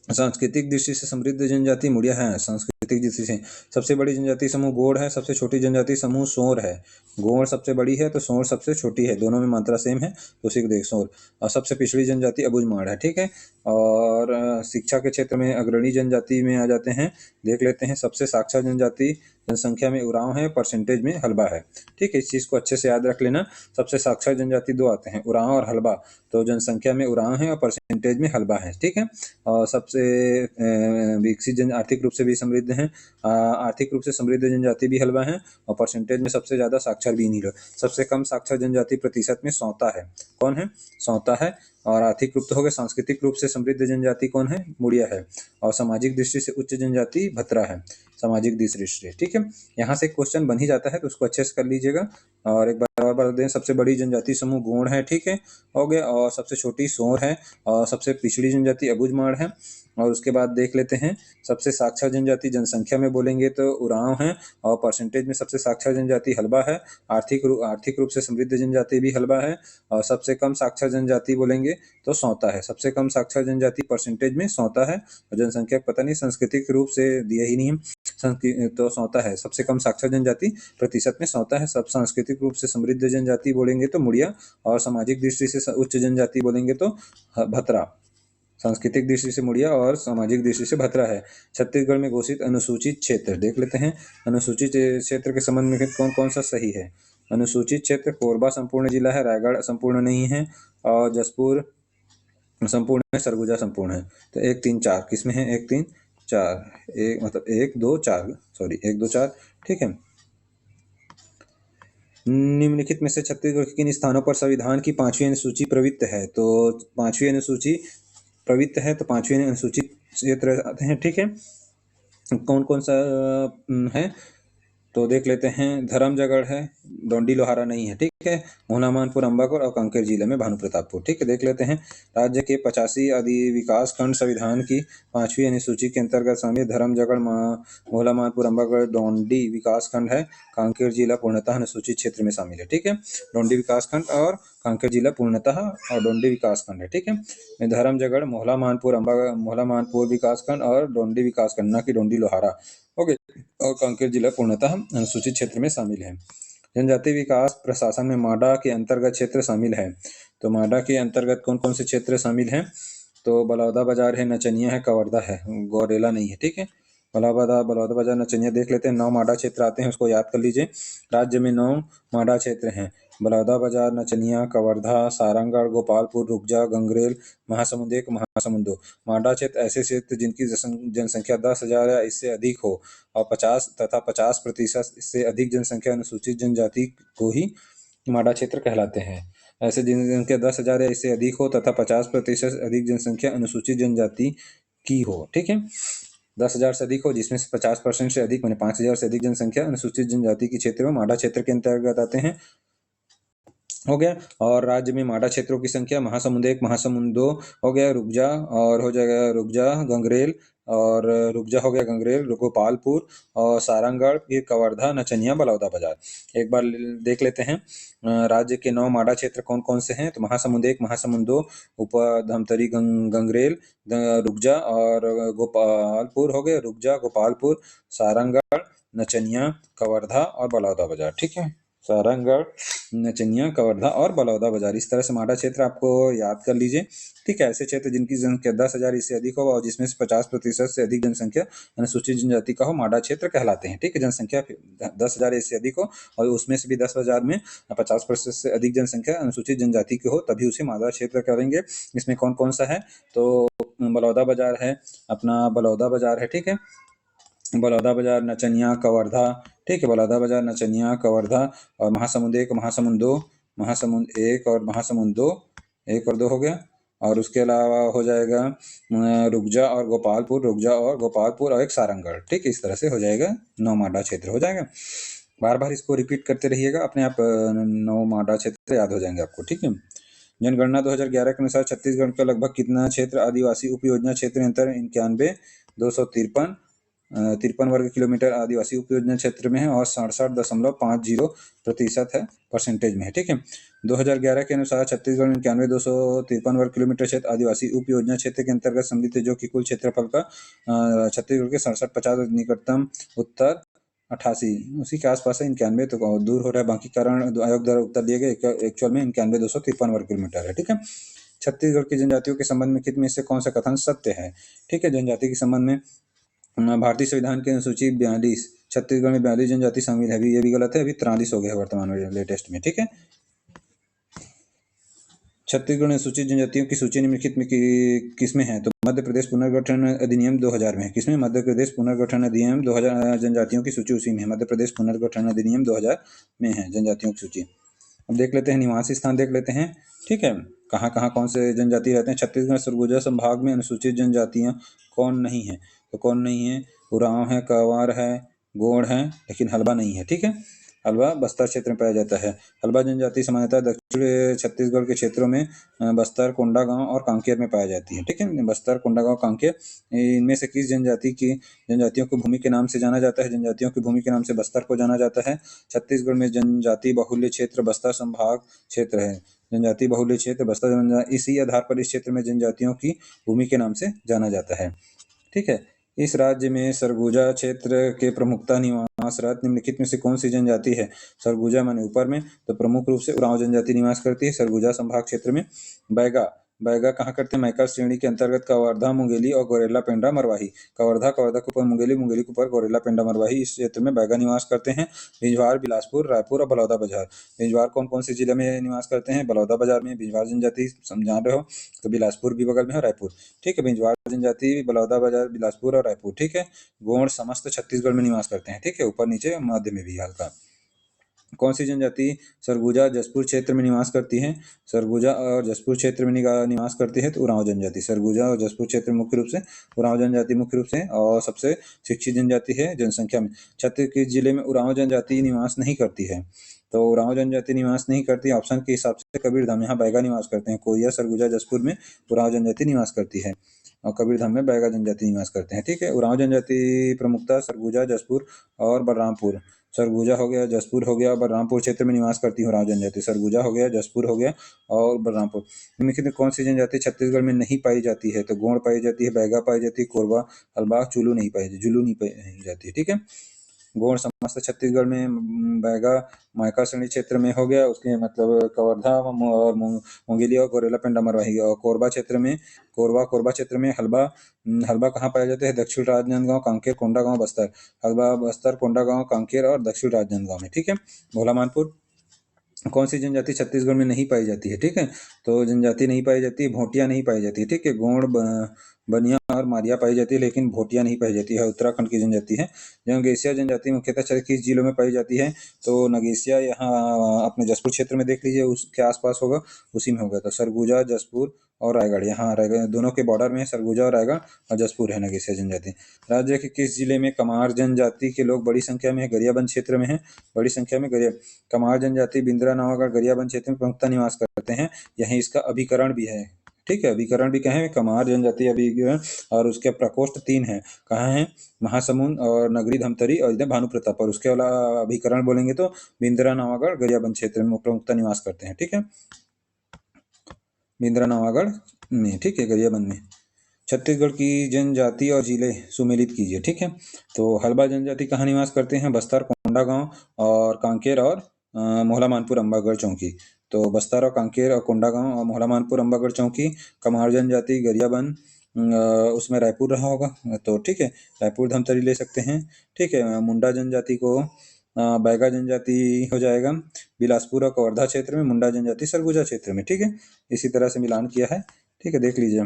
सांस्कृतिक दृष्टि से समृद्ध जनजाति मुड़िया है। सांस्कृतिक दृष्टि से सबसे बड़ी जनजाति समूह गोंड है। सबसे छोटी जनजाति समूह सोर है। गोंड सबसे बड़ी है तो सोर सबसे छोटी है, दोनों में मात्रा सेम है तो उसी को देख सोर। और सबसे पिछड़ी जनजाति अबूझमाड़ है, ठीक है। और शिक्षा के क्षेत्र में अग्रणी जनजाति में आ जाते हैं, देख लेते हैं। सबसे साक्षर जनजाति जनसंख्या में उरांव है, परसेंटेज में हलबा है। ठीक है, इस चीज को अच्छे से याद रख लेना। सबसे साक्षर जनजाति दो आते हैं, उरांव और हलबा। तो जनसंख्या में उरांव है और परसेंटेज में हलबा है। ठीक है, और सबसे विकसित जन आर्थिक रूप से भी समृद्ध है, आर्थिक रूप से समृद्ध जनजाति भी हलबा है, और परसेंटेज में सबसे ज्यादा साक्षर भी इन्हीं लोग। सबसे कम साक्षर जनजाति प्रतिशत में सौता है। कौन है? सौता है। और आर्थिक रूप तो हो गए। सांस्कृतिक रूप से समृद्ध जनजाति कौन है? मुड़िया है। और सामाजिक दृष्टि से उच्च जनजाति भतरा है। सामाजिक दृष्टि से। ठीक है, यहाँ से क्वेश्चन बन ही जाता है, तो उसको अच्छे से कर लीजिएगा। और एक बार और बता दें, सबसे बड़ी जनजाति समूह गोंड है। ठीक है, हो गया। और सबसे छोटी सोर है। और सबसे पिछड़ी जनजाति अबुझमाड़ है। और उसके बाद देख लेते हैं, सबसे साक्षर जनजाति जनसंख्या में बोलेंगे तो उरांव है, और परसेंटेज में सबसे साक्षर जनजाति हलबा है। आर्थिक रूप से समृद्ध जनजाति भी हलबा है। और सबसे कम साक्षर जनजाति बोलेंगे तो सौता है। सबसे कम साक्षर जनजाति परसेंटेज में सौता है। और जनसंख्या पता नहीं, सांस्कृतिक रूप से दिया ही नहीं है, तो सौता है। सबसे कम साक्षर जनजाति प्रतिशत में सौता है। सब सांस्कृतिक रूप से समृद्ध जनजाति बोलेंगे तो मुड़िया, और सामाजिक दृष्टि से उच्च जनजाति बोलेंगे तो भतरा। सांस्कृतिक दृष्टि से मुड़िया और सामाजिक दृष्टि से भतरा है। छत्तीसगढ़ में घोषित अनुसूचित क्षेत्र देख लेते हैं। अनुसूचित क्षेत्र के संबंध में कौन कौन सा सही है? अनुसूचित क्षेत्र कोरबा संपूर्ण जिला है, रायगढ़ संपूर्ण नहीं है, और जसपुर संपूर्ण है, सरगुजा संपूर्ण है। तो 1 3 4 किसमें है? 1 3 4, एक मतलब 1 2 4, सॉरी 1 2 4। ठीक है, निम्नलिखित में से छत्तीसगढ़ के किन स्थानों पर संविधान की 5वीं अनुसूची प्रवृत्त है? तो 5वीं अनुसूची प्रवृत्त है, तो 5वीं अनुसूचित क्षेत्र आते हैं। ठीक है, कौन कौन सा है तो देख लेते हैं। धर्मजगढ़ है, डोंडी लोहारा नहीं है। ठीक है, मोहला मानपुर, अम्बागढ़ और कांकेर जिले में भानु प्रतापपुर। ठीक है, देख लेते हैं। राज्य के 85 आदि विकास खंड संविधान की 5वीं अनुसूची के अंतर्गत शामिल। धर्मजगढ़, मोहला मानपुर, अम्बागढ़, डोंडी विकास खंड है। कांकेर जिला पूर्णतः अनुसूचित क्षेत्र में शामिल है। ठीक है, डोंडी विकास खंड और कांकेर जिला पूर्णतः और डोंडी विकास खंड है। ठीक है, धर्मजगढ़, मोहला मानपुर, अम्बागढ़, मोहला मानपुर विकास खंड और डोंडी विकास खंड, न कि डोंडी लोहारा। ओके, और कांकेर जिला पूर्णतः अनुसूचित क्षेत्र में शामिल है। जनजाति विकास प्रशासन में माडा के अंतर्गत क्षेत्र शामिल है। तो माडा के अंतर्गत कौन कौन से क्षेत्र शामिल हैं? तो बलौदा बाजार है, नचनिया है, कवर्धा है, गौरेला नहीं है। ठीक है, बलौदा बाजार, नचनिया देख लेते हैं। 9 माडा क्षेत्र आते हैं, उसको याद कर लीजिए। राज्य में 9 माडा क्षेत्र हैं। बलौदा बाजार, नचनिया, कवर्धा, सारंगढ़, गोपालपुर, रुकजा, गंगरेल, महासमुंद 1, महासमुंद 2। माडा क्षेत्र ऐसे क्षेत्र जिनकी जनसंख्या 10,000 या इससे अधिक हो, और 50% से अधिक जनसंख्या अनुसूचित जनजाति को ही माडा क्षेत्र कहलाते हैं। ऐसे जनसंख्या 10,000 या इससे अधिक हो तथा 50% से अधिक जनसंख्या अनुसूचित जनजाति की हो। ठीक है, 10,000 से अधिक हो, जिसमें से 50% से अधिक, मैंने 5,000 से अधिक जनसंख्या अनुसूचित जनजाति के क्षेत्र में माडा क्षेत्र के अंतर्गत आते हैं। हो गया। और राज्य में माडा क्षेत्रों की संख्या महासमुंद 1, महासमुंद 2 हो गया, रुकजा और हो जाएगा रुकजा, गंगरेल और रुकजा हो गया, गंगरेल, गोपालपुर और सारंगढ़, फिर कवर्धा, नचनिया, बलौदा बाजार। एक बार देख लेते हैं। राज्य के 9 माडा क्षेत्र कौन कौन से हैं? तो महासमुंद 1, महासमुंद 2, ऊपर धमतरी, गंगरेल, रुकजा और गोपालपुर हो गए, रुकजा, गोपालपुर, सारंगढ़, नचनिया, कवर्धा और बलौदा बाजार। ठीक है, सारंगढ़, नचनिया, कवर्धा और बलौदा बाजार। इस तरह से माडा क्षेत्र आपको याद कर लीजिए। ठीक है, ऐसे क्षेत्र जिनकी जनसंख्या 10,000 इससे अधिक हो और जिसमें से 50% से अधिक जनसंख्या अनुसूचित जनजाति का हो, माडा क्षेत्र कहलाते हैं। ठीक है, जनसंख्या 10,000 इससे अधिक हो और उसमें से भी 10,000 में 50% से अधिक जनसंख्या अनुसूचित जनजाति की हो, तभी उसे माडा क्षेत्र करेंगे। इसमें कौन कौन सा है? तो बलौदा बाजार है, अपना बलौदा बाजार है। ठीक है, बलौदा बाजार, नचनिया, कवर्धा। ठीक है, बलौदा बाजार, नचनिया, कवर्धा और महासमुंद 1, महासमुंद 2, महासमुंद 1 और महासमुंद 2, 1 और 2 हो गया। और उसके अलावा हो जाएगा रुकजा और गोपालपुर, रुकजा और गोपालपुर और एक सारंगढ़। ठीक है, इस तरह से हो जाएगा 9 माडा क्षेत्र हो जाएगा। बार बार इसको रिपीट करते रहिएगा, अपने आप 9 माडा क्षेत्र याद हो जाएंगे आपको। ठीक है, जनगणना 2011 के अनुसार छत्तीसगढ़ का लगभग कितना क्षेत्र आदिवासी उप योजना क्षेत्र अंतर 91,253 वर्ग किलोमीटर आदिवासी उप योजना क्षेत्र में है और 67.50% है, परसेंटेज में है। ठीक है, 2011 के अनुसार छत्तीसगढ़ में 91,253 वर्ग किलोमीटर क्षेत्र आदिवासी उप योजना क्षेत्र के अंतर्गत सम्मिलित है, जो कि कुल क्षेत्रफल का छत्तीसगढ़ के 67.50, निकटतम उत्तर 88 उसी के आसपास है। 91 तो दूर हो रहा है, बाकी कारण आयोग द्वारा उत्तर दिए गए, एक्चुअल में 91,253 वर्ग किलोमीटर है। ठीक है, छत्तीसगढ़ की जनजातियों के संबंध में कितने में से कौन सा कथन सत्य है? ठीक है, जनजाति के संबंध में भारतीय संविधान की अनुसूची 42 छत्तीसगढ़ में 42 जनजाति शामिल है। अभी ये भी गलत है, अभी 43 हो गया है वर्तमान में लेटेस्ट में। ठीक है, छत्तीसगढ़ में अनुसूचित जनजातियों की सूची निम्नलिखित में किसमें है? तो मध्य प्रदेश पुनर्गठन अधिनियम 2000 में है। किसमें? मध्य प्रदेश पुनर्गठन अधिनियम 2000। जनजातियों की सूची उसी में है, मध्य प्रदेश पुनर्गठन अधिनियम 2000 में है जनजातियों की सूची। अब देख लेते हैं निवासी स्थान, देख लेते हैं। ठीक है, कहाँ कहाँ कौन से जनजाति रहते हैं। छत्तीसगढ़ सरगुजा संभाग में अनुसूचित जनजातियाँ कौन नहीं है? तो कौन नहीं है? उरांव है, कांवड़ है, गोंड है, लेकिन हल्बा नहीं है। ठीक है, हल्बा बस्तर क्षेत्र में पाया जाता है। हल्बा जनजाति सामान्यतः दक्षिण छत्तीसगढ़ के क्षेत्रों में बस्तर, कोंडागांव और कांकेर में पाई जाती है। ठीक है, बस्तर, कोंडागांव, कांकेर, इनमें से किस जनजातियों को भूमि के नाम से जाना जाता है? जनजातियों की भूमि के नाम से बस्तर को जाना जाता है। छत्तीसगढ़ में जनजाति बाहुल्य क्षेत्र बस्तर संभाग क्षेत्र है। जनजाति बाहुल्य क्षेत्र बस्तर, इसी आधार पर इस क्षेत्र में जनजातियों की भूमि के नाम से जाना जाता है। ठीक है, इस राज्य में सरगुजा क्षेत्र के प्रमुखता निवासरत निम्नलिखित में से कौन सी जनजाति है? सरगुजा माने ऊपर में, तो प्रमुख रूप से उरांव जनजाति निवास करती है सरगुजा संभाग क्षेत्र में। बैगा बैगा कहाँ करते हैं? मैकर श्रेणी के अंतर्गत कवर्धा, मुंगेली और गोरेला पेंडा मरवाही। कवर्धा के ऊपर मुंगेली, मुंगेली के ऊपर गोरेला पेंडा मरवाही, इस क्षेत्र में बैगा निवास करते हैं। बिजवार, बिलासपुर, रायपुर और बलौदाबाजार। बिजवार कौन कौन से जिले में निवास करते हैं? बलौदाबाजार में बिजवार जनजाति समझा रहे हो, तो बिलासपुर भी बगल में है, रायपुर। ठीक है, बिजवार जनजाति बलौदाबाजार, बिलासपुर और रायपुर। ठीक है, गोंड समस्त छत्तीसगढ़ में निवास करते हैं। ठीक है, ऊपर नीचे मध्य में भी हल्का। कौन सी जनजाति सरगुजा जसपुर क्षेत्र में निवास करती है? सरगुजा और जसपुर क्षेत्र में निवास करती है, तो उरांव जनजाति। सरगुजा और जसपुर क्षेत्र में मुख्य रूप से उरांव जनजाति मुख्य रूप से और सबसे शिक्षित जनजाति है जनसंख्या में। छत्तीसगढ़ जिले में उरांव जनजाति निवास नहीं करती है, तो उरांव जनजाति निवास नहीं करती ऑप्शन के हिसाब से कबीरधाम, यहाँ बैगा निवास करते हैं। कोरिया, सरगुजा, जसपुर में उरांव जनजाति निवास करती है और कबीरधाम में बैगा जनजाति निवास करते हैं। ठीक है, उरांव जनजाति प्रमुखता सरगुजा, जसपुर और बलरामपुर। सरगुजा हो गया, जसपुर हो गया, बलरामपुर क्षेत्र में निवास करती है उरांव जनजाति। सरगुजा हो गया, जसपुर हो गया और बलरामपुर। निम्नलिखित में कौन सी जनजाति छत्तीसगढ़ में नहीं पाई जाती है? तो गोंड पाई जाती है, बैगा पाई जाती है, कोरबा, हल्बा, जुलू नहीं पाई जाती है। ठीक है, गोंड समस्त छत्तीसगढ़ में, बैगा मायका श्रेणी क्षेत्र में हो गया, उसके मतलब कवर्धा और मुंगेली और गोरेला पेंडा मरवाही। और कोरबा क्षेत्र में हल्बा कहाँ पाया जाता है? दक्षिण राजनांदगांव, कांकेर, कोंडागांव, बस्तर। हल्बा बस्तर, कोंडागांव, कांकेर और दक्षिण राजनांदगांव में। ठीक है, भोला मानपुर। कौन सी जनजाति छत्तीसगढ़ में नहीं पाई जाती है? ठीक है, तो जनजाति नहीं पाई जाती है, भोटिया नहीं पाई जाती है। ठीक है, गोंड, बनिया और मारिया पाई जाती है, लेकिन भोटिया नहीं पाई जाती है, उत्तराखंड की जनजाति है। नगेसिया जनजाति मुख्यतः किस जिलों में पाई जाती है? तो नगेसिया यहाँ अपने जसपुर क्षेत्र में देख लीजिए, उसके आसपास होगा, उसी में होगा। तो सरगुजा, जसपुर और रायगढ़, यहाँ रायगढ़ दोनों के बॉर्डर में सरगुजा और रायगढ़ और जसपुर है नगेसिया जनजाति। राज्य के किस जिले में कमार जनजाति के लोग बड़ी संख्या में है? गरियाबंद क्षेत्र में है, बड़ी संख्या में कमार जनजाति बिंद्रा, नवागढ़, गरियाबंद क्षेत्र में प्रमुखता निवास करते हैं। यहीं इसका अभिकरण भी है। ठीक है, अभिकरण भी कहें कमार जनजाति अभिकरण, और उसके प्रकोष्ठ 3 है। कहाँ है? महासमुंद और नगरी धमतरी और इधर भानु प्रताप। और उसके अलावा अभिकरण बोलेंगे तो बिंद्रा, नवागढ़, गरियाबंद क्षेत्र में प्रमुखता निवास करते हैं। ठीक है, बिंद्रा, नवागढ़ में। ठीक है, गरियाबंद में। छत्तीसगढ़ की जनजाति और जिले सुमेलित कीजिए। ठीक है, तो हल्बा जनजाति कहाँ निवास करते हैं? बस्तर, कोंडागांव और कांकेर और मोहला मानपुर, अम्बागढ़ चौकी। तो बस्तर और कांकेर और कोंडागांव और मोहला मानपुर, अम्बागढ़ चौकी। कमार जनजाति गरियाबंद, उसमें रायपुर रहा होगा, तो ठीक है, रायपुर धमतरी ले सकते हैं। ठीक है, मुंडा जनजाति को बैगा जनजाति हो जाएगा बिलासपुर और कवर्धा क्षेत्र में, मुंडा जनजाति सरगुजा क्षेत्र में। ठीक है, इसी तरह से मिलान किया है। ठीक है, देख लीजिए।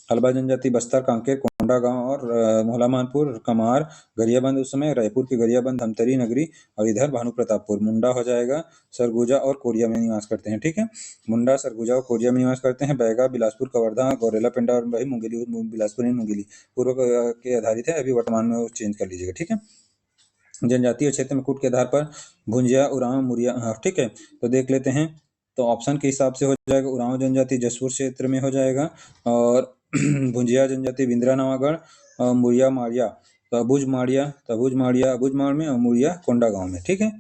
हल्बा जनजाति बस्तर, कांकेर, कोंडागांव और मोहला मानपुर, कमार, गरियाबंद उस समय, रायपुर के गरियाबंद, धमतरी नगरी और इधर भानु प्रतापपुर। मुंडा हो जाएगा सरगुजा और कोरिया में निवास करते हैं। ठीक है, मुंडा, सरगुजा और कोरिया में निवास करते हैं। बैगा, बिलासपुर, कवर्धा, गोरेला पेंडा और भाई मुंगेली, बिलासपुर मुंगेली पूर्व के आधारित है, अभी वर्तमान में चेंज कर लीजिएगा। ठीक है, जनजातीय क्षेत्र में कूट के आधार पर भुंजिया, उरांव, मुरिया। हाँ, ठीक है, तो देख लेते हैं। तो ऑप्शन के हिसाब से हो जाएगा उरांव जनजाति जसपुर क्षेत्र में हो जाएगा, और भुंजिया जनजाति बिंद्रा, नवागढ़, मुरिया, माड़िया, अबुझ माड़ में, और मुरिया कोंडागांव में। ठीक है,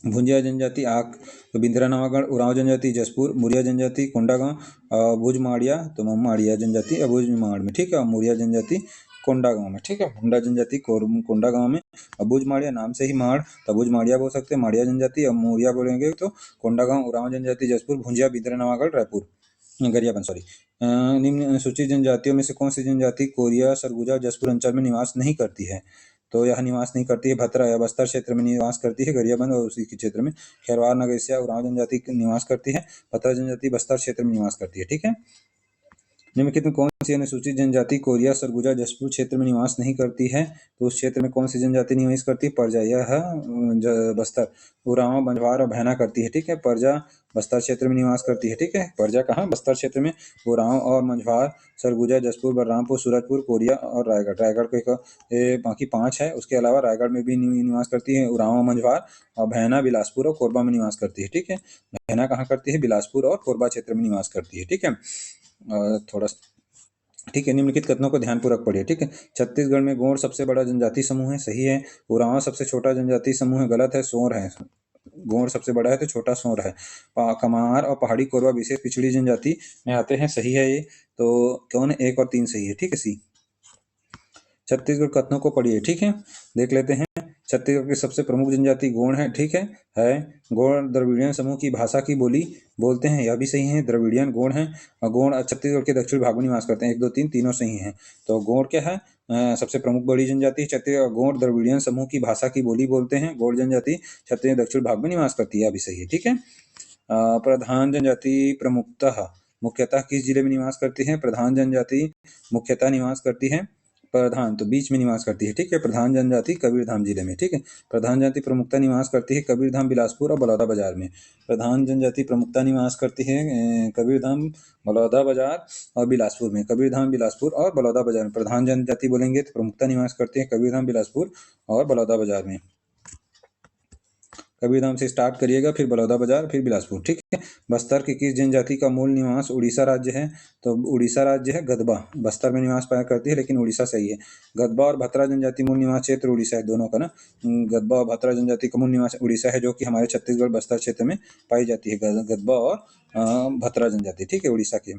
भुंजिया जनजाति आक, तो बिंद्रा, नवागढ़, उरांव जनजाति जसपुर, मुरिया जनजाति कोंडागांव, अबुझ माड़िया, तो माड़िया जनजाति अबुझ माड़ में। ठीक है, और मुरिया जनजाति कोंडागांव में। ठीक है, मुंडा जनजाति कोंडागांव में, अबुझ माड़िया नाम से ही माड़, तो अबुझ माड़िया बोल सकते हैं, माड़िया जनजाति। और मुरिया बोलेंगे तो कोंडागांव, उरांव जनजाति जसपुर, भुंजिया बिंद्रा, नवागढ़, रायपुर, गरियाबंद, सॉरी, निम्न अनुसूचित जनजातियों में से कौन सी जनजाति कोरिया, सरगुजा, जसपुर अंचल में निवास नहीं करती है? तो यह निवास नहीं करती है भतरा या बस्तर क्षेत्र में निवास करती है, गरियाबंद और उसी के क्षेत्र में। खैरवार, नगेसिया, उरांव जनजाति निवास करती है। भतरा जनजाति बस्तर क्षेत्र में निवास करती है। ठीक है। निम्नलिखित में कौन सी अनुसूचित जनजाति कोरिया, सरगुजा, जसपुर क्षेत्र में निवास नहीं करती है? तो उस क्षेत्र में कौन सी जनजाति निवास करती है? परजा, यह बस्तर, उरांव, मंझवार और भैना करती है। ठीक है। परजा बस्तर क्षेत्र में निवास करती है। ठीक है। परजा कहाँ? बस्तर क्षेत्र में। उरांव और मंझवार सरगुजा, जसपुर, बलरामपुर, सूरजपुर, कोरिया और रायगढ़। रायगढ़ के बाकी 5 है। उसके अलावा रायगढ़ में भी निवास करती है उरांव, मंझवार और भैना बिलासपुर और कोरबा में निवास करती है। ठीक है। भैना कहाँ करती है? बिलासपुर और कोरबा क्षेत्र में निवास करती है। ठीक है। थोड़ा ठीक है। निम्नलिखित कथनों को ध्यानपूर्वक पढ़िए। ठीक है। छत्तीसगढ़ में गोंड सबसे बड़ा जनजाति समूह है, सही है। उरांव सबसे छोटा जनजाति समूह है, गलत है। सोर है। गोंड सबसे बड़ा है तो छोटा सोर है। कमार और पहाड़ी कोरवा विशेष पिछड़ी जनजाति में आते हैं, सही है ये। तो कौन? 1 और 3 सही है। ठीक है। सी। छत्तीसगढ़ कथनों को पढ़िए। ठीक है। देख लेते हैं। छत्तीसगढ़ की सबसे प्रमुख जनजाति गोंड है। ठीक है। गोंड द्रविड़ियन समूह की भाषा की बोली बोलते हैं, यह भी सही है। द्रविड़ियन गोंड है और गोंड छत्तीसगढ़ के दक्षिण भाग में निवास करते हैं। 1, 2, 3 तीनों सही हैं। तो गोंड क्या है? सबसे प्रमुख बड़ी जनजाति छत्तीसगढ़। गोंड द्रविड़ियन समूह की भाषा की बोली बोलते हैं। गोंड जनजाति छत्तीसगढ़ दक्षिण भाग में निवास करती है, यह भी सही है। ठीक है। प्रधान जनजाति मुख्यतः किस जिले में निवास करती है? प्रधान जनजाति मुख्यतः निवास करती है प्रधान तो बीच में निवास करती है। ठीक है। प्रधान जनजाति कबीरधाम जिले में। ठीक है। प्रधान जनजाति प्रमुखता निवास करती है कबीरधाम, बिलासपुर और बलौदाबाजार में। प्रधान जनजाति प्रमुखता निवास करती है कबीरधाम, बलौदाबाजार और बिलासपुर में। कबीरधाम, बिलासपुर और बलौदाबाजार में प्रधान जनजाति बोलेंगे तो प्रमुखता निवास करते हैं कबीरधाम, बिलासपुर और बलौदाबाजार में। कबीरधाम से स्टार्ट करिएगा, फिर बलौदाबाजार, फिर बिलासपुर। ठीक है। बस्तर की किस जनजाति का मूल निवास उड़ीसा राज्य है? तो उड़ीसा राज्य है गदबा। बस्तर में निवास पाया करती है, लेकिन उड़ीसा सही है। गदबा और भतरा जनजाति मूल निवास क्षेत्र उड़ीसा है, दोनों का ना। गदबा और भतरा जनजाति का मूल निवास उड़ीसा है, जो कि हमारे छत्तीसगढ़ बस्तर क्षेत्र में पाई जाती है। गदबा और भतरा जनजाति। ठीक है। उड़ीसा की।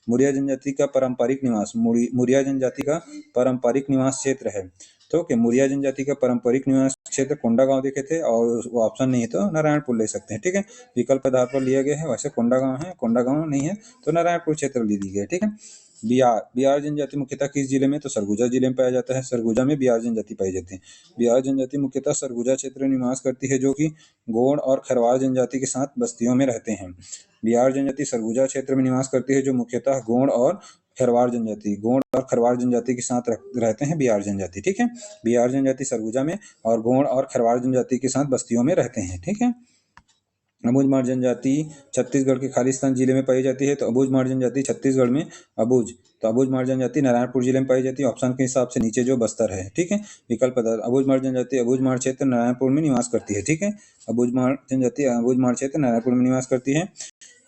मुरिया जनजाति का पारंपरिक निवास, मुरिया जनजाति का पारंपरिक निवास क्षेत्र है। तो क्या मुरिया जनजाति का पारंपरिक निवास क्षेत्र कोंडागांव देखे थे, और वो ऑप्शन नहीं है तो नारायणपुर ले सकते हैं। ठीक है। विकल्प आधार पर लिया गया है। वैसे कोंडागांव है, कोंडागांव नहीं है तो नारायणपुर क्षेत्र ले ली गई है। ठीक है। बिहार जनजाति मुख्यतः किस जिले में? तो सरगुजा जिले में पाया जाता है। सरगुजा में बिहार जनजाति पाई जाती है। बिहार जनजाति मुख्यतः सरगुजा क्षेत्र में निवास करती है, जो कि गोंड और खरवार जनजाति के साथ बस्तियों में रहते हैं। बिहार जनजाति सरगुजा क्षेत्र में निवास करती है, जो मुख्यतः गोंड और खरवार जनजाति, गोंड और खरवार जनजाति के साथ रहते हैं बिहार जनजाति। ठीक है। बिहार जनजाति सरगुजा में और गोंड और खरवार जनजाति के साथ बस्तियों में रहते हैं। ठीक है। अबूझमाड़ जनजाति छत्तीसगढ़ के खालिस्तान जिले में पाई जाती है। तो अबूझमाड़ जनजाति छत्तीसगढ़ में अबूझमाड़ जनजाति नारायणपुर जिले में पाई जाती है। ऑप्शन के हिसाब से नीचे जो बस्तर है। ठीक है। विकल्प अबूझमाड़ जनजाति अबूझमाड़ क्षेत्र नारायणपुर में निवास करती है। ठीक है। अबूझमाड़ जनजाति अबूझमाड़ क्षेत्र नारायणपुर में निवास करती है।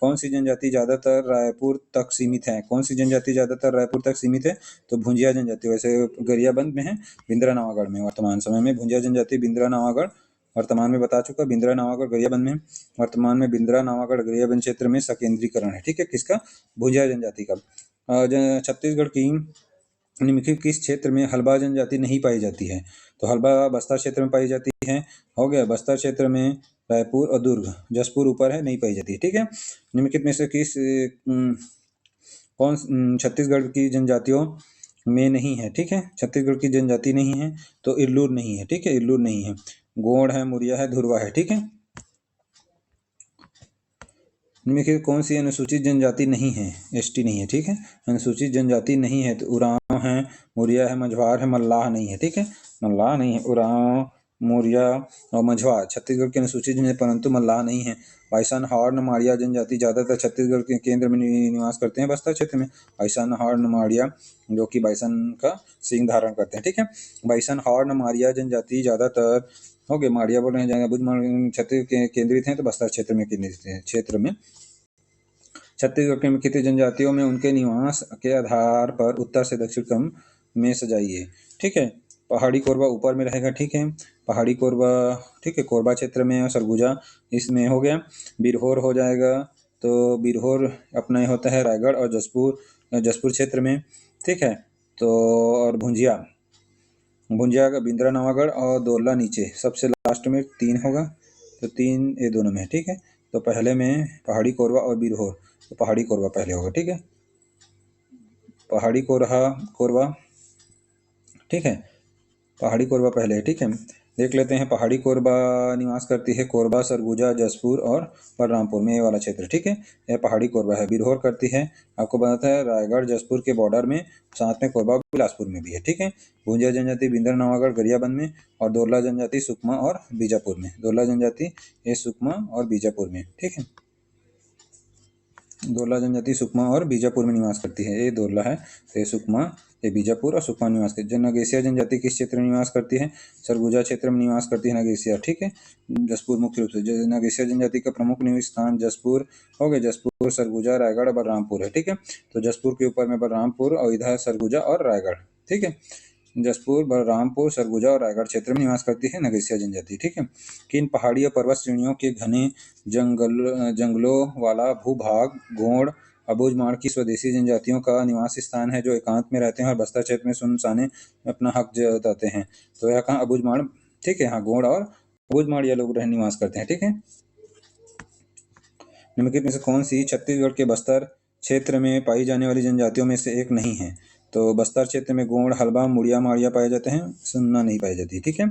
कौन सी जनजाति ज्यादातर रायपुर तक सीमित है? कौन सी जनजाति ज्यादातर रायपुर तक सीमित है? तो भुंजिया जनजाति। वैसे गरियाबंद में है, बिंद्रा नवागढ़ में। वर्तमान समय में भुंजिया जनजाति बिंद्रा नवागढ़, वर्तमान में बता चुका, बिंद्रा नवागढ़ गरियाबंद में। वर्तमान में बिंद्रा नवागढ़ गरियाबंद क्षेत्र में सकेंद्रीकरण है। ठीक है। किसका? भुंजिया जनजाति का। छत्तीसगढ़ की निम्नलिखित किस क्षेत्र में हल्बा जनजाति नहीं पाई जाती है? तो हल्बा बस्तर क्षेत्र में पाई जाती है। हो गया। बस्तर क्षेत्र में रायपुर और दुर्ग, जसपुर ऊपर है, नहीं पाई जाती है। ठीक है। निम्नलिखित में से किस कौन छत्तीसगढ़ की जनजातियों में नहीं है? ठीक है। छत्तीसगढ़ की जनजाति नहीं है तो इल्लूर नहीं है। ठीक है। इल्लूर नहीं है। गोंड है, मुरिया है, धुरवा है। ठीक है। निम्नलिखित कौन सी अनुसूचित जनजाति नहीं है? एसटी नहीं है। ठीक है। अनुसूचित जनजाति नहीं है तो उरांव है, मुरिया है, मझवार है, मल्लाह नहीं है। ठीक है। मल्लाह नहीं है। उरांव, मुरिया और मझवार छत्तीसगढ़ के अनुसूचित जनजाति, परंतु मल्लाह नहीं है। बाइसन, हॉर्न, माड़िया जनजाति ज्यादातर छत्तीसगढ़ के केंद्र में निवास करते हैं, बस्तर क्षेत्र में। बाइसन, हॉर्न, माड़िया, जो कि बाइसन का सींग धारण करते हैं। ठीक है। बाइसन, हॉर्न, माड़िया जनजाति ज्यादातर हो गए। माड़िया बोल रहे हैं, अबूझमाड़ छत्तीसगढ़ के केंद्रित हैं तो बस्तर क्षेत्र में केंद्रित है। क्षेत्र में छत्तीसगढ़ के मुख्य जनजातियों में उनके निवास के आधार पर उत्तर से दक्षिण क्रम में सजाइए। ठीक है। पहाड़ी कोरबा ऊपर में रहेगा। ठीक है। पहाड़ी कोरबा, ठीक है, कोरबा क्षेत्र में। और सरगुजा इसमें हो गया। बिरहोर हो जाएगा, तो बिरहोर अपना होता है रायगढ़ और जसपुर क्षेत्र में। ठीक है। तो और भुंजिया का बिंद्रा नवागढ़ और दोरला नीचे, सबसे लास्ट में 3 होगा, तो 3 ये दोनों में। ठीक है। तो पहले में पहाड़ी कोरबा और बिरहोर, तो पहाड़ी कोरबा पहले होगा। ठीक है। पहाड़ी कोरवा, ठीक है, पहाड़ी कोरबा पहले है, ठीक है। देख लेते हैं, पहाड़ी कोरबा निवास करती है कोरबा, सरगुजा, जसपुर और बलरामपुर में, ये वाला क्षेत्र, ठीक है। यह पहाड़ी कोरबा है। बिरहोर करती है, आपको बताता है, रायगढ़ जसपुर के बॉर्डर में, साथ में कोरबा बिलासपुर में भी है, ठीक है। भूंजिया जनजाति बिंदर नवागढ़ गरियाबंद में, और दोरला जनजाति सुकमा और बीजापुर में। दोरला जनजाति ये सुकमा और बीजापुर में, ठीक है। दोरला जनजाति सुकमा और बीजापुर में निवास करती है। ये दोरला है, तो ये सुकमा, ये बीजापुर और सुकमा निवास करती है। नगेसिया जनजाति किस क्षेत्र में निवास करती है? सरगुजा क्षेत्र में निवास करती है नगेसिया, ठीक है। जसपुर मुख्य रूप से, नगेसिया जनजाति का प्रमुख निवास स्थान जसपुर हो गए, जसपुर, सरगुजा, रायगढ़ और बलरामपुर है, ठीक है। तो जसपुर के ऊपर में बलरामपुर और इधर सरगुजा और रायगढ़, ठीक है। जसपुर, बलरामपुर, सरगुजा और रायगढ़ क्षेत्र में निवास करती है नगेसिया जनजाति, ठीक है। किन पहाड़ी और पर्वत श्रेणियों के घने जंगलों वाला भूभाग गोंड अबूझमाड़ की स्वदेशी जनजातियों का निवास स्थान है, जो एकांत में रहते हैं और बस्तर क्षेत्र में सुनसाने अपना हक जताते हैं? तो यह कहाँ? अबूझमाड़, ठीक है। हाँ, गोंड और अबूझमाड़ ये लोग निवास करते हैं, ठीक है। निम्नलिखित में से कौन सी छत्तीसगढ़ के बस्तर क्षेत्र में पाई जाने वाली जनजातियों में से एक नहीं है? तो बस्तर क्षेत्र में गोंड, हल्बा, मुड़िया, माड़िया पाए जाते हैं, सुन्ना नहीं पाई जाती, ठीक है।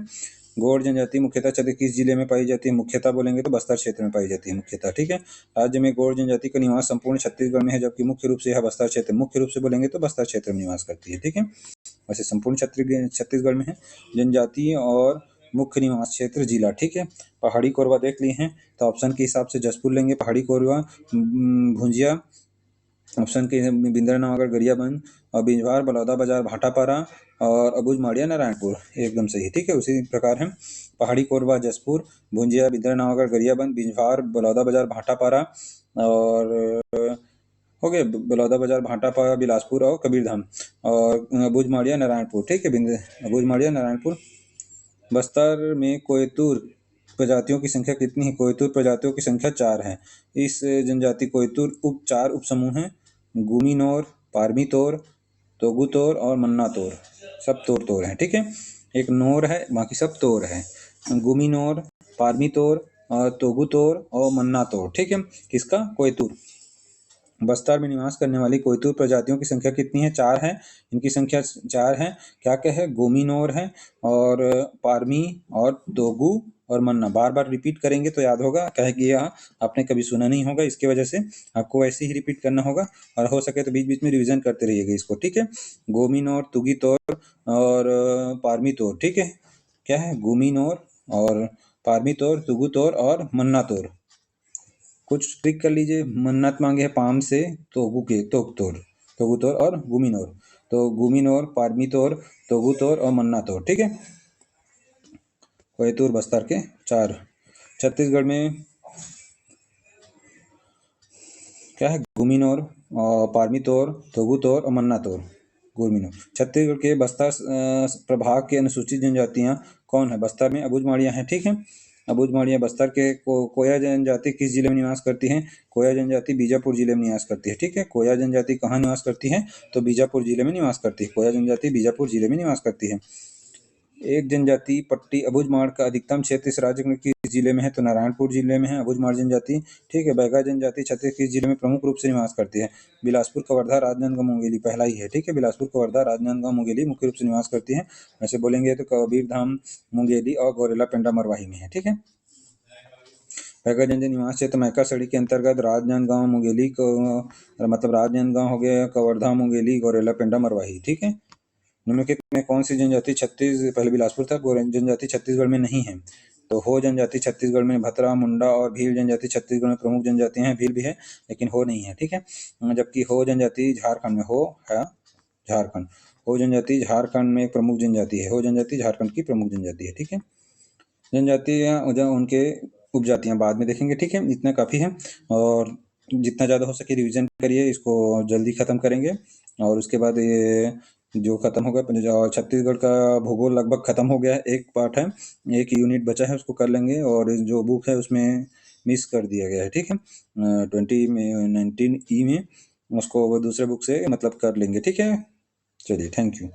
गोंड जनजाति मुख्यतः किस जिले में पाई जाती है? मुख्यतः बोलेंगे तो बस्तर क्षेत्र में पाई जाती है, मुख्यतः, ठीक है। राज्य में गोंड जनजाति का निवास संपूर्ण छत्तीसगढ़ में है, जबकि मुख्य रूप से यह बस्तर क्षेत्र, मुख्य रूप से बोलेंगे तो बस्तर क्षेत्र में निवास करती है, ठीक है। वैसे संपूर्ण छत्तीसगढ़ में है। जनजाति और मुख्य निवास क्षेत्र जिला, ठीक है। पहाड़ी कोरबा देख लिए हैं, तो ऑप्शन के हिसाब से जसपुर लेंगे, पहाड़ी कोरबा, भुंजिया, ऑप्शन के बिंदर नवागढ़ गरियाबंद, और बिंजवार, बलौदा बाजार, भाटापारा और अबूझमाड़िया नारायणपुर, एकदम सही, ठीक है। उसी प्रकार है, पहाड़ी कोरबा जसपुर, भुंजिया, बिंदर नवागढ़ गरियाबंद, बिंजवार, बलौदा बाजार, भाटापारा और हो गए बलौदा बाजार, भाटापारा, बिलासपुर और कबीरधाम, और अबूझमाड़िया नारायणपुर, ठीक है। अबूझमाड़िया नारायणपुर। बस्तर में कोयतुर प्रजातियों की संख्या कितनी है? कोयतुर प्रजातियों की संख्या 4 है। इस जनजाति कोयतुर चार उप समूह हैं: गुमीनोर, पारमीतोर, तोगुतोर और मन्नातोर। सब तोर हैं, ठीक है। एक नोर है, बाकी सब तोर है। गुमीनोर, पारमीतोर और तोगुतोर और मन्नातोर, ठीक है। किसका? कोयतुर। बस्तर में निवास करने वाली कोयतुर प्रजातियों की संख्या कितनी है? 4 है। इनकी संख्या 4 है। क्या क्या है? गोमीनोर है और पारमी और तोगु और मन्ना। बार बार रिपीट करेंगे तो याद होगा, कहे कि यह आपने कभी सुना नहीं होगा, इसकी वजह से आपको ऐसे ही रिपीट करना होगा, और हो सके तो बीच बीच में रिवीजन करते रहिएगा इसको, ठीक है। गोमीनोर, तुगीतोर और पारमीतोर, ठीक है। क्या है? गोमीनोर और पारमीतोर, तुगुतोर और मन्नातोर। कुछ ट्रिक कर लीजिए। मन्नत मांगे है पाम से, तोगुतोर और गुमीनोर। तो गुमीनोर, पारमीतोर, तोगुतोर और मन्नातोर, ठीक है। कोयतुर बस्तर के 4। छत्तीसगढ़ में क्या है? गुमीनोर, पारमीतोर, तोगुतोर और मन्नातोर। गुमीनोर। छत्तीसगढ़ के बस्तर प्रभाग के अनुसूचित जनजातियां कौन है? बस्तर में अबूझमाड़िया हैं, ठीक है। अबूझमाड़िया बस्तर के कोया जनजाति किस जिले में निवास करती है? कोया जनजाति बीजापुर जिले में निवास करती है, ठीक है। कोया जनजाति कहाँ निवास करती है? तो बीजापुर जिले में निवास करती है। कोया जनजाति बीजापुर जिले में निवास करती है। एक जनजाति पट्टी अबूझमाड़ का अधिकतम क्षेत्र इस राज्य में किस जिले में है? तो नारायणपुर जिले में है अबूझमाड़ जनजाति, ठीक है। बैगा जनजाति छत्तीसगढ़ किस जिले में प्रमुख रूप से निवास करती है? बिलासपुर, कवर्धा, राजनांदगांव, मुंगेली, पहला ही है, ठीक है। बिलासपुर, कवर्धा, राजनांदगांव, मुंगेली मुख्य रूप से निवास करती है। वैसे बोलेंगे तो कबीरधाम, मुंगेली और गौरेला पेंड्रा मरवाही में है, ठीक है। बैगा जनजाति निवास क्षेत्र मैका सड़ी के अंतर्गत राजनांदगांव, मुंगेली को मतलब राजनांदगांव हो गया, कवर्धा, मुंगेली, गौरेला पेंड्रा मरवाही, ठीक है। निम्नलिखित में कौन सी जनजाति पहले बिलासपुर था, जनजाति छत्तीसगढ़ में नहीं है? तो हो जनजाति छत्तीसगढ़ में, भतरा, मुंडा और भील जनजाति छत्तीसगढ़ में प्रमुख जनजातियां हैं। भील भी है लेकिन हो नहीं है, ठीक है। जबकि हो जनजाति झारखंड में, हो है झारखंड, हो जनजाति झारखंड में एक प्रमुख जनजाति है। हो जनजाति झारखंड की प्रमुख जनजाति है, ठीक है। जनजातियां उनके उपजातियां बाद में देखेंगे, ठीक है। इतना काफ़ी है, और जितना ज़्यादा हो सके रिवीजन करिए, इसको जल्दी ख़त्म करेंगे। और उसके बाद ये जो खत्म हो गया, छत्तीसगढ़ का भूगोल लगभग खत्म हो गया है। एक पार्ट है, एक यूनिट बचा है, उसको कर लेंगे। और जो बुक है उसमें मिस कर दिया गया है, ठीक है। 19E में उसको दूसरे बुक से मतलब कर लेंगे, ठीक है। चलिए, थैंक यू।